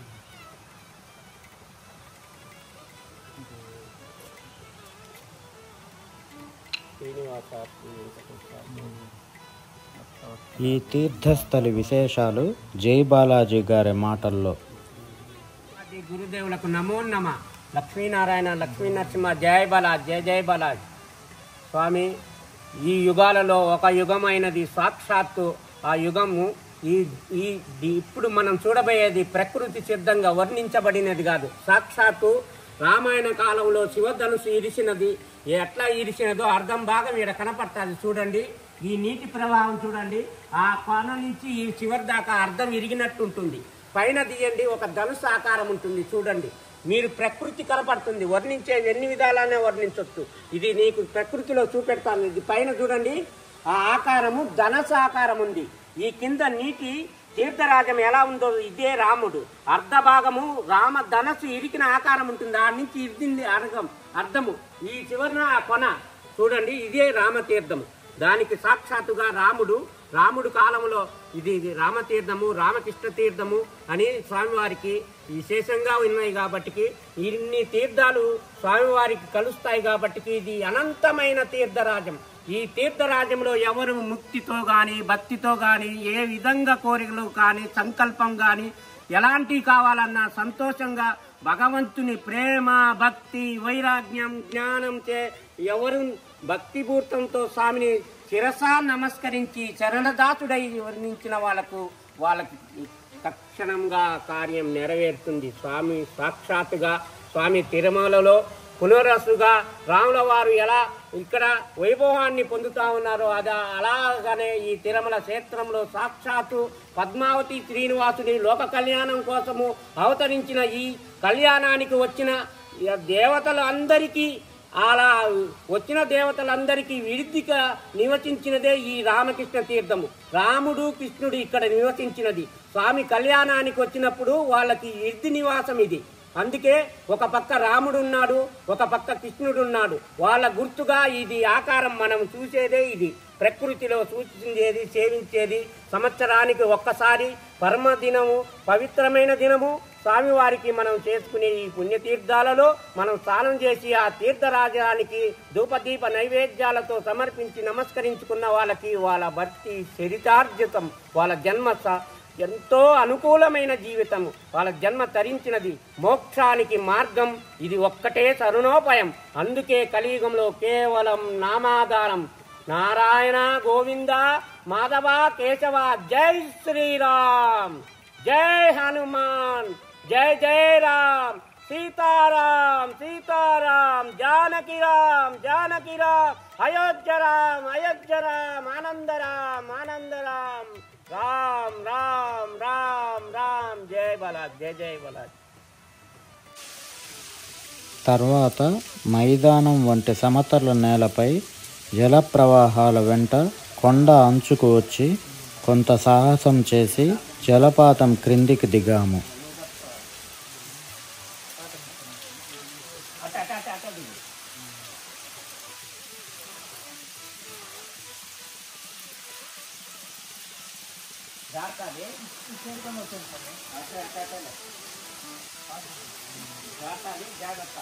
ఈ తీర్థస్థలి విశేషాలు జై బాలాజీ గారి మాటల్లో. గురుదేవులకు నమో నమ. లక్ష్మీనారాయణ లక్ష్మీ నరసింహ జయ బాలాజీ జయ జయ బాలాజీ. స్వామి, ఈ యుగాలలో ఒక యుగమైనది సాక్షాత్తు ఆ యుగము ఇప్పుడు మనం చూడబోయేది ప్రకృతి సిద్ధంగా వర్ణించబడినది కాదు. సాక్షాత్తు రామాయణ కాలంలో శివధనుసు ఇరిసినది. ఎట్లా ఇరిసినదో అర్థం భాగం ఇక్కడ కనపడుతుంది. చూడండి, ఈ నీటి ప్రవాహం చూడండి. ఆ కొన నుంచి ఈ చివరి దాకా అర్థం ఇరిగినట్టు ఉంటుంది. పైన తీయండి, ఒక ధనుసు ఆకారం ఉంటుంది. చూడండి, మీరు ప్రకృతి కనపడుతుంది. వర్ణించేది ఎన్ని విధాలనే వర్ణించవచ్చు. ఇది నీకు ప్రకృతిలో చూపెడతాను. ఇది పైన చూడండి, ఆ ఆకారము ధనసు ఆకారం ఉంది. ఈ కింద నీటి తీర్థరాజం ఎలా ఉందో ఇదే రాముడు. అర్ధ భాగము రామ ధనస్సు ఇరికిన ఆకారం ఉంటుంది. ఆ నుంచి ఇరిగింది అర్థము. ఈ చివరన ఆ కొన చూడండి, ఇదే రామతీర్థము. దానికి సాక్షాత్తుగా రాముడు కాలంలో ఇది రామతీర్థము, రామకృష్ణ తీర్థము అని స్వామివారికి విశేషంగా ఉన్నాయి. కాబట్టి ఇన్ని తీర్థాలు స్వామివారికి కలుస్తాయి. కాబట్టి ఇది అనంతమైన తీర్థరాజం. ఈ తీర్థరాజ్యంలో ఎవరు ముక్తితో గాని భక్తితో గాని ఏ విధంగా కోరికలు కానీ సంకల్పం గాని ఎలాంటివి కావాలన్నా సంతోషంగా భగవంతుని ప్రేమ భక్తి వైరాగ్యం జ్ఞానంచే ఎవరు భక్తిపూర్తంతో స్వామిని శిరసా నమస్కరించి చరణదాసుడై వర్ణించిన వాళ్ళకి తక్షణంగా కార్యం నెరవేరుతుంది. స్వామి సాక్షాత్తుగా స్వామి తిరుమలలో పునరసుగా రాముల వారు ఎలా ఇక్కడ వైభవాన్ని పొందుతా ఉన్నారో అలాగనే ఈ తిరుమల క్షేత్రంలో సాక్షాత్తు పద్మావతి శ్రీనివాసుని లోక కళ్యాణం కోసము అవతరించిన ఈ కళ్యాణానికి వచ్చిన దేవతలందరికీ అలా వచ్చిన దేవతలందరికీ విడిదిగా నివసించినదే ఈ రామకృష్ణ తీర్థము. రాముడు కృష్ణుడు ఇక్కడ నివసించినది. స్వామి కళ్యాణానికి వచ్చినప్పుడు వాళ్ళకి విడిది నివాసం ఇది. అందుకే ఒక పక్క రాముడు ఉన్నాడు, ఒక పక్క కృష్ణుడు ఉన్నాడు. వాళ్ళ గుర్తుగా ఇది ఆకారం మనం చూసేదే. ఇది ప్రకృతిలో సూచించేది, సేవించేది. సంవత్సరానికి ఒక్కసారి పరమదినము, పవిత్రమైన దినము స్వామివారికి మనం చేసుకునే ఈ పుణ్యతీర్థాలలో మనం స్నానం చేసి ఆ తీర్థరాజానికి ధూపదీప నైవేద్యాలతో సమర్పించి నమస్కరించుకున్న వాళ్ళకి వాళ్ళ భక్తి చరితార్జితం. వాళ్ళ జన్మ ఎంతో అనుకూలమైన జీవితం. వాళ్ళ జన్మ తరించినది మోక్షానికి మార్గం. ఇది ఒక్కటే తరుణోపాయం. అందుకే కలియుగంలో కేవలం నామాధారం. నారాయణ గోవింద మాధవ కేశవ. జై శ్రీరామ్, జై హనుమాన్, జై జై రామ్, సీతారాం సీతారాం, జానకి రామ్ జానకి రామ్, అయోధ్య రామ్ అయోధ్య రామ్, ఆనందరామ్ ఆనందరామ్, రామ్ రామ్ రామ్ రామ్. జై బలాద్, జై జై బలాద్. తర్వాత మైదానం వంటి సమతల నేలపై జల ప్రవాహాల వెంట కొండ అంచుకు వచ్చి కొంత సాహసం చేసి జలపాతం క్రిందికి దిగాము. జాగ్రత్త.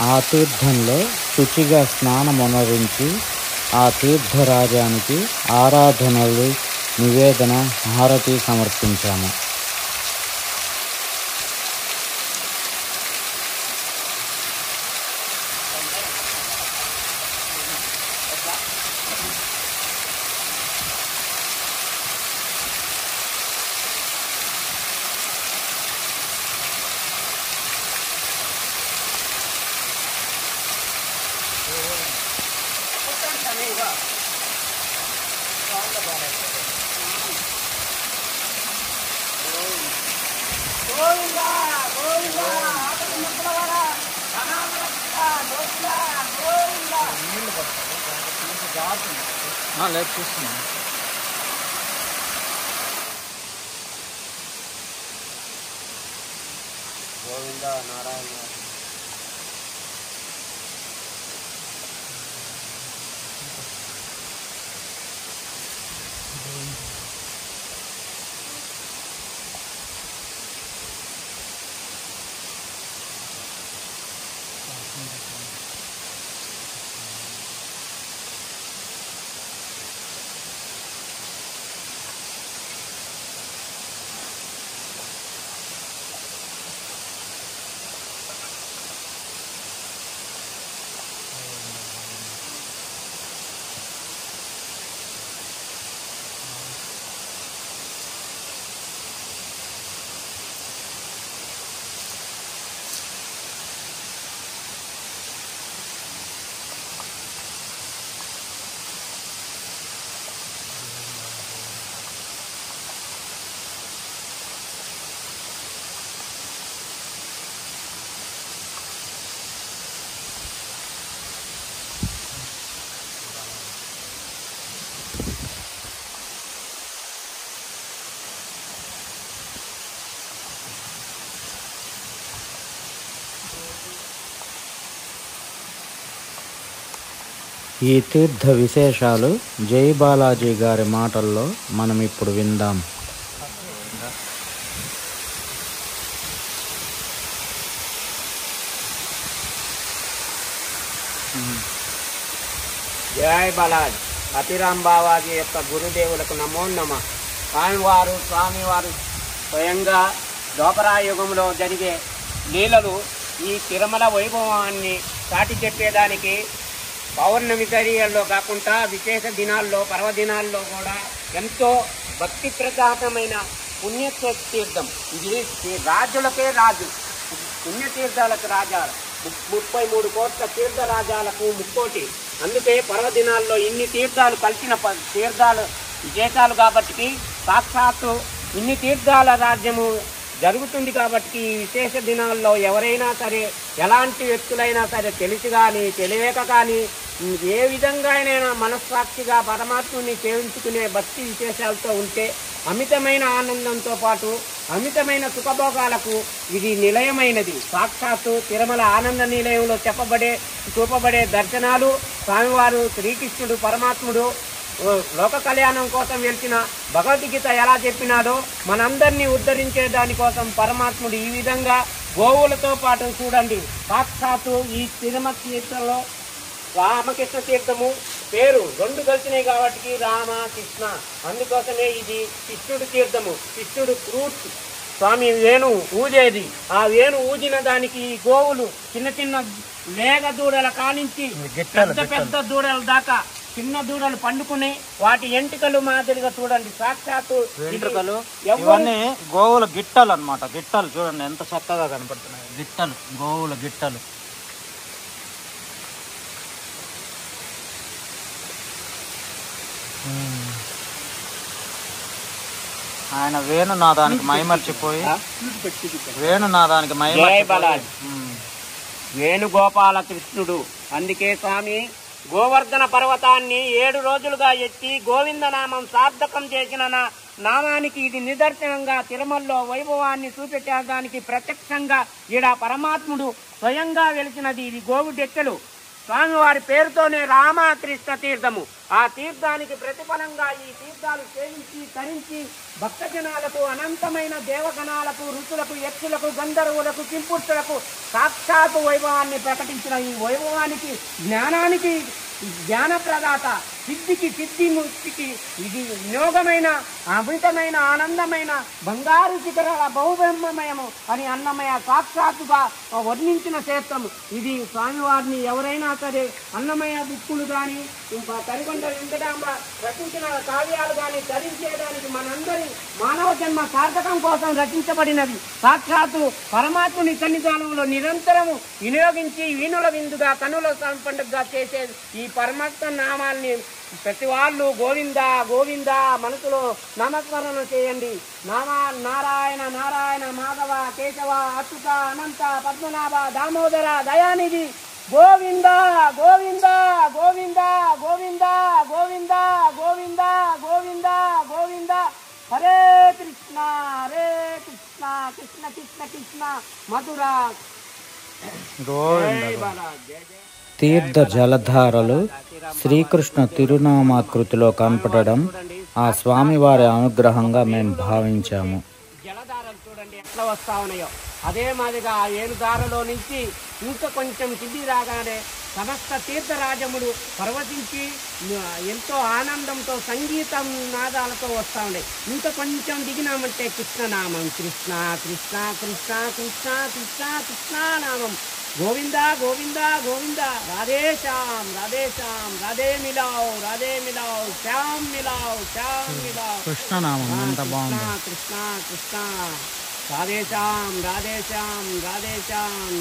ఆ తీర్థంలో శుచిగా స్నానమునరించి ఆ తీర్థరాజానికి ఆరాధనలు, నివేదన, హారతి సమర్పించాము. లేదు చూస్తున్నాను. గోవింద నారాయణ. ఈ తీర్థ విశేషాలు జై బాలాజీ గారి మాటల్లో మనం ఇప్పుడు విందాం. జై బాలాజీ. అతిరాం బావాజీ యొక్క గురుదేవులకు నమో నమః. స్వామివారు స్వయంగా ద్వాపరయుగంలో జరిగే లీలలు ఈ తిరుమల వైభవాన్ని చాటి చెప్పేదానికి పౌర్ణమి గడియల్లో కాకుండా విశేష దినాల్లో, పర్వదినాల్లో కూడా ఎంతో భక్తి ప్రధానమైన పుణ్యతీర్థం. ఇది రాజులకే రాజు, పుణ్యతీర్థాలకు రాజాలు. 33 కోట్ల తీర్థరాజాలకు ముక్కోటి. అందుకే పర్వదినాల్లో ఇన్ని తీర్థాలు కలిసిన తీర్థాలు విశేషాలు కాబట్టి సాక్షాత్తు ఇన్ని తీర్థాల రాజ్యము జరుగుతుంది. కాబట్టి ఈ విశేష దినాల్లో ఎవరైనా సరే, ఎలాంటి వ్యక్తులైనా సరే, తెలిసి కానీ తెలియక కానీ ఏ విధంగా అయినా మనస్సాక్షిగా పరమాత్ముని సేవించుకునే భక్తి విశేషాలతో ఉంటే అమితమైన ఆనందంతో పాటు అమితమైన సుఖభోగాలకు ఇది నిలయమైనది. సాక్షాత్తు తిరుమల ఆనంద నిలయంలో చూపబడే దర్శనాలు స్వామివారు శ్రీకృష్ణుడు పరమాత్ముడు లోక కళ్యాణం కోసం వెళ్చిన భగవద్గీత ఎలా చెప్పినాడో మనందరినీ ఉద్ధరించే దానికోసం పరమాత్ముడు ఈ విధంగా గోవులతో పాటు చూడండి. సాక్షాత్తు ఈ తిరుమల తీర్థంలో రామకృష్ణ తీర్థము పేరు 2 కలిసినాయి కాబట్టి రామకృష్ణ. అందుకోసమే ఇది కృష్ణుడి తీర్థము. కృష్ణుడు ఫ్రూట్ స్వామి వేణు ఊజేది. ఆ వేణు ఊజిన దానికి ఈ గోవులు చిన్న చిన్న లేగ దూడల కానించి పెద్ద దూడల దాకా చిన్న దూడలు పండుకుని వాటి ఎంటికలు మాదిరిగా చూడండి. సాక్షాత్తు వెంట్రుకలు ఇవన్నీ గోవుల గిట్టలు అన్నమాట. గిట్టలు చూడండి ఎంత చక్కగా కనపడుతున్నాయి. గిట్టలు, గోవుల గిట్టలు. ఆయన వేణునాదానికి మైమర్చిపోయి వేణునాదానికి మైమర్చిపోయి వేణుగోపాల కృష్ణుడు. అందుకే స్వామి గోవర్ధన పర్వతాన్ని 7 రోజులుగా ఎత్తి గోవిందనామం సార్థకం చేసిన నామానికి ఇది నిదర్శనంగా తిరుమలలో వైభవాన్ని చూపెట్టడానికి ప్రత్యక్షంగా ఈడ పరమాత్ముడు స్వయంగా వెలిసినది. ఇది గోవు డెక్కలు. స్వామివారి పేరుతోనే రామకృష్ణ తీర్థము. ఆ తీర్థానికి ప్రతిఫలంగా ఈ తీర్థాలు సేవించి తరించి భక్తజనాలకు, అనంతమైన దేవగణాలకు, ఋతులకు, యక్షులకు, గంధర్వులకు, కింపురుషులకు సాక్షాత్ వైభవాన్ని ప్రకటించిన ఈ వైభవానికి జ్ఞానానికి జ్ఞాన ప్రదాత, సిద్ధికి సిద్ధి ముక్తికి ఇది వినియోగమైన అమితమైన ఆనందమైన బంగారు శిఖరాల బహుబ్రహ్మమయము అని అన్నమయ సాక్షాత్తుగా వర్ణించిన క్షేత్రము ఇది. స్వామివారిని ఎవరైనా సరే అన్నమయ దిక్కులు కానీ తరిగొండ వెంకటాంబ రచించిన కావ్యాలు కానీ ధరించేదానికి మనందరి మానవ జన్మ సార్థకం కోసం రచించబడినది. సాక్షాత్తు పరమాత్ముని సన్నిధానంలో నిరంతరము వినియోగించి వీణుల విందుగా కనుల పండుగగా చేసే ఈ పరమాత్మ నామాల్ని ప్రతి వాళ్ళు గోవింద గోవింద మనసులో నామస్మరణ చేయండి. నారాయణ నారాయణ మాధవ కేశవ అచ్యుత అనంత పద్మనాభ దామోదర దయానిధి గోవింద గోవింద గోవింద గోవింద గోవింద గోవింద గోవింద గోవింద. హరే కృష్ణ కృష్ణ కృష్ణ కృష్ణ మధురా. తీర్థ జలధారలు శ్రీకృష్ణ తిరునామాకృతిలో కనపడడం ఆ స్వామివారి అనుగ్రహంగా మేము భావించాము. జలధారలు చూడండి ఎట్లా వస్తా ఉన్నాయో. అదే మాదిరిగా ఆ ఏనుదారలో నుంచి ఇంకా కొంచెం కింది రాగానే సమస్త తీర్థరాజముడు పర్వతించి ఎంతో ఆనందంతో సంగీతం నాదాలతో వస్తూ ఉండే. ఇంకా కొంచెం దిగినామంటే కృష్ణనామం. కృష్ణ కృష్ణ కృష్ణ కృష్ణ కృష్ణ కృష్ణ నామం. గోవింద గోవింద గోవింద. రాధే శ్యామ్ రాధే శ్యామ్ రాధే మిలావ్ శ్యామ్ మిలావ్. కృష్ణనామం ఎంత బాగుంది. కృష్ణ కృష్ణ రాధే శ్యామ్ రాధే శ్యామ్ రాధే శ్యామ్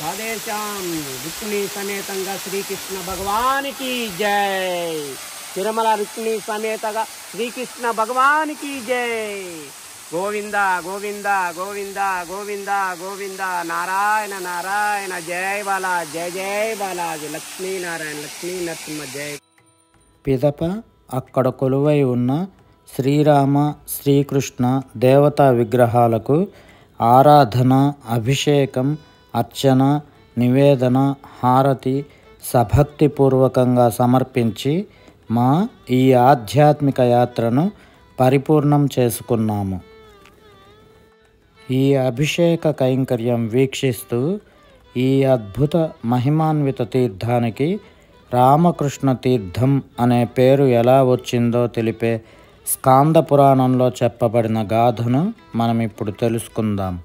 రాధే శ్యామ్. రుక్మిణి సమేతంగా శ్రీకృష్ణ భగవానికి జై. తిరుమల రుక్మిణి సమేతగా శ్రీకృష్ణ భగవానికి జై. గోవింద గోవింద గోవింద గోవింద గోవింద. నారాయణ నారాయణ. జై బాలాజీ జై జై బాలాజీ. లక్ష్మీనారాయణ లక్ష్మీ నరసింహ జై. పిదప అక్కడ కొలువై ఉన్న శ్రీరామ శ్రీకృష్ణ దేవతా విగ్రహాలకు ఆరాధన, అభిషేకం, అర్చన, నివేదన, హారతి, సభక్తిపూర్వకంగా సమర్పించి మా ఈ ఆధ్యాత్మిక యాత్రను పరిపూర్ణం చేసుకున్నాము. ఈ అభిషేక కైంకర్యం వీక్షిస్తూ ఈ అద్భుత మహిమాన్విత తీర్థానికి రామకృష్ణ తీర్థం అనే పేరు ఎలా వచ్చిందో తెలిపే స్కాంద పురాణంలో చెప్పబడిన గాథను మనం ఇప్పుడు తెలుసుకుందాం.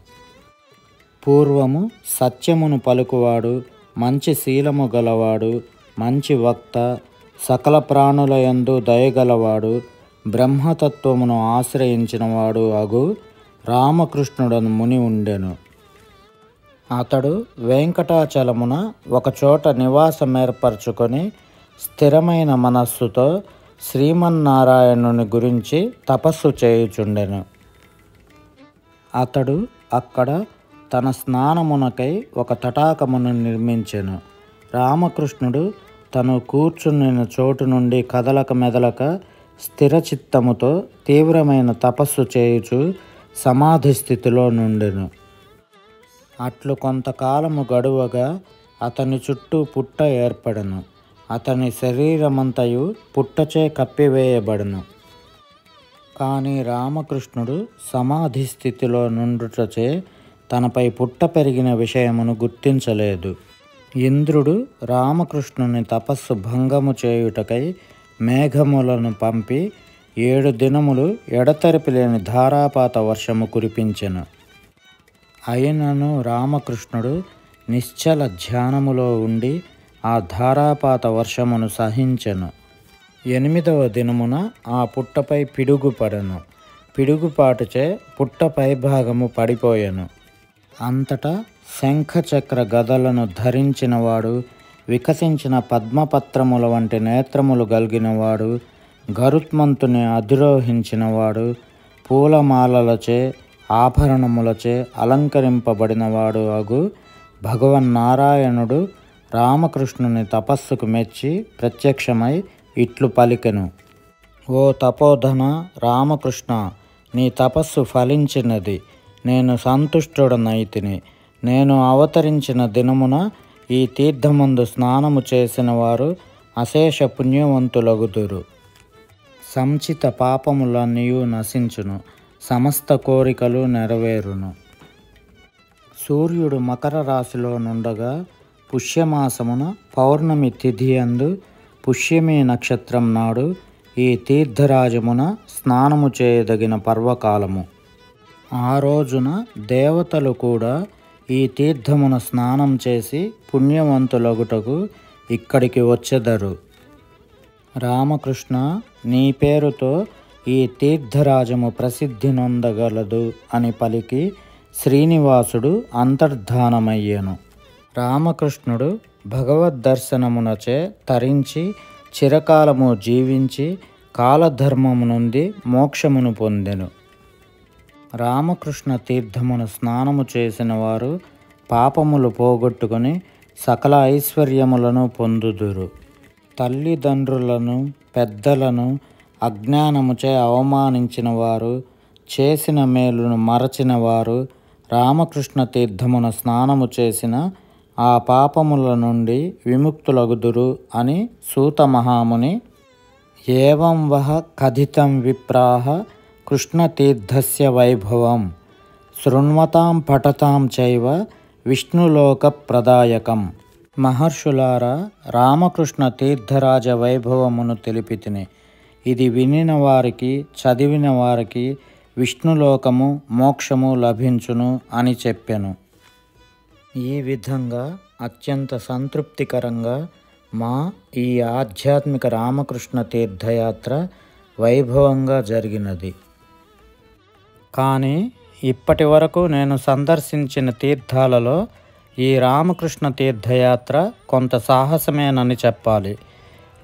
పూర్వము సత్యమును పలుకువాడు, మంచి శీలము గలవాడు, మంచి వక్త, సకల ప్రాణుల యందు దయగలవాడు, బ్రహ్మతత్వమును ఆశ్రయించినవాడు అగు రామకృష్ణుడను ముని ఉండెను. అతడు వెంకటాచలమున ఒకచోట నివాసం ఏర్పరచుకొని స్థిరమైన మనస్సుతో శ్రీమన్నారాయణుని గురించి తపస్సు చేయుచుండెను. అతడు అక్కడ తన స్నానమునకై ఒక తటాకమును నిర్మించెను. రామకృష్ణుడు తను కూర్చున్న చోటు నుండి కదలక మెదలక స్థిరచిత్తముతో తీవ్రమైన తపస్సు చేయుచు సమాధి స్థితిలో నుండెను. అట్లు కొంతకాలము గడువగా అతని చుట్టూ పుట్ట ఏర్పడెను. అతని శరీరమంతయు పుట్టచే కప్పివేయబడెను. కానీ రామకృష్ణుడు సమాధి స్థితిలో నుండుటచే తనపై పుట్ట పెరిగిన విషయమును గుర్తించలేదు. ఇంద్రుడు రామకృష్ణుని తపస్సు భంగము చేయుటకై మేఘములను పంపి 7 దినములు ఎడతెరిపి లేని ధారాపాత వర్షము కురిపించెను. అయినను రామకృష్ణుడు నిశ్చల ధ్యానములో ఉండి ఆ ధారాపాత వర్షమును సహించెను. 8వ దినమున ఆ పుట్టపై పిడుగు పడెను. పిడుగుపాటుచే పుట్ట పైభాగము పడిపోయెను. అంతటా శంఖచక్ర గదలను ధరించినవాడు, వికసించిన పద్మపత్రముల వంటి నేత్రములు గలిగినవాడు, గరుత్మంతుని అధిరోహించినవాడు, పూలమాలలచే ఆభరణములచే అలంకరింపబడినవాడు అగు భగవన్నారాయణుడు రామకృష్ణుని తపస్సుకు మెచ్చి ప్రత్యక్షమై ఇట్లు పలికెను. ఓ తపోధన రామకృష్ణ, నీ తపస్సు ఫలించినది. నేను సంతుష్టుడనైతిని. నేను అవతరించిన దినమున ఈ తీర్థమందు స్నానము చేసిన వారు అశేష పుణ్యవంతులగుదురు. సంచిత పాపములన్నీయు నశించును. సమస్త కోరికలు నెరవేరును. సూర్యుడు మకర రాశిలో నుండగా పుష్యమాసమున పౌర్ణమి తిథి అందు పుష్యమి నక్షత్రం నాడు ఈ తీర్థరాజమున స్నానము చేయదగిన పర్వకాలము. ఆ రోజున దేవతలు కూడా ఈ తీర్థమున స్నానం చేసి పుణ్యవంతులగుటకు ఇక్కడికి వచ్చెదరు. రామకృష్ణ, నీ పేరుతో ఈ తీర్థరాజము ప్రసిద్ధి నొందగలదు అని పలికి శ్రీనివాసుడు అంతర్ధానమయ్యెను. రామకృష్ణుడు భగవద్దర్శనమునచే తరించి చిరకాలము జీవించి కాలధర్మము నుండి మోక్షమును పొందెను. రామకృష్ణ తీర్థమును స్నానము చేసిన వారు పాపములు పోగొట్టుకొని సకల ఐశ్వర్యములను పొందుదురు. తల్లిదండ్రులను, పెద్దలను అజ్ఞానముచే అవమానించిన వారు, చేసిన మేలును మరచిన వారు రామకృష్ణ తీర్థమున స్నానము చేసిన ఆ పాపముల నుండి విముక్తులగుదురు అని సూత మహాముని ఏవం వహ కథితం విప్రాహ కృష్ణతీర్థస్య వైభవం శృణ్వతాం పఠతాం చైవ విష్ణులోక ప్రదాయకం. మహర్షులారా, రామకృష్ణ తీర్థరాజ వైభవమును తెలిపితిని. ఇది వినిన వారికి, చదివిన వారికి విష్ణులోకము, మోక్షము లభించును అని చెప్పెను. ఈ విధంగా అత్యంత సంతృప్తికరంగా మా ఈ ఆధ్యాత్మిక రామకృష్ణ తీర్థయాత్ర వైభవంగా జరిగినది. కానీ ఇప్పటి వరకు నేను సందర్శించిన తీర్థాలలో ఈ రామకృష్ణ తీర్థయాత్ర కొంత సాహసమేనని చెప్పాలి.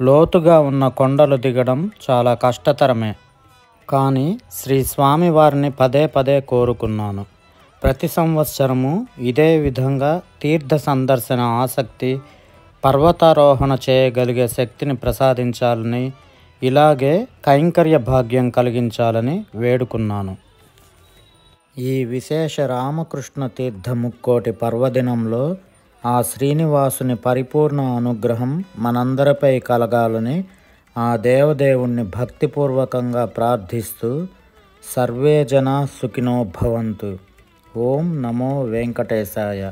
లోతుగా ఉన్న కొండలు దిగడం చాలా కష్టతరమే. కానీ శ్రీ స్వామివారిని పదే పదే కోరుకున్నాను. ప్రతి సంవత్సరము ఇదే విధంగా తీర్థ సందర్శన ఆసక్తి, పర్వతారోహణ చేయగలిగే శక్తిని ప్రసాదించాలని, ఇలాగే కైంకర్య భాగ్యం కలిగించాలని వేడుకున్నాను. ఈ విశేష రామకృష్ణ తీర్థ ముక్కోటి పర్వదినంలో ఆ శ్రీనివాసుని పరిపూర్ణ అనుగ్రహం మనందరిపై కలగాలని ఆ దేవదేవుణ్ణి భక్తిపూర్వకంగా ప్రార్థిస్తూ సర్వే జనా సుఖినో భవంతు. ఓం నమో వెంకటేశాయ.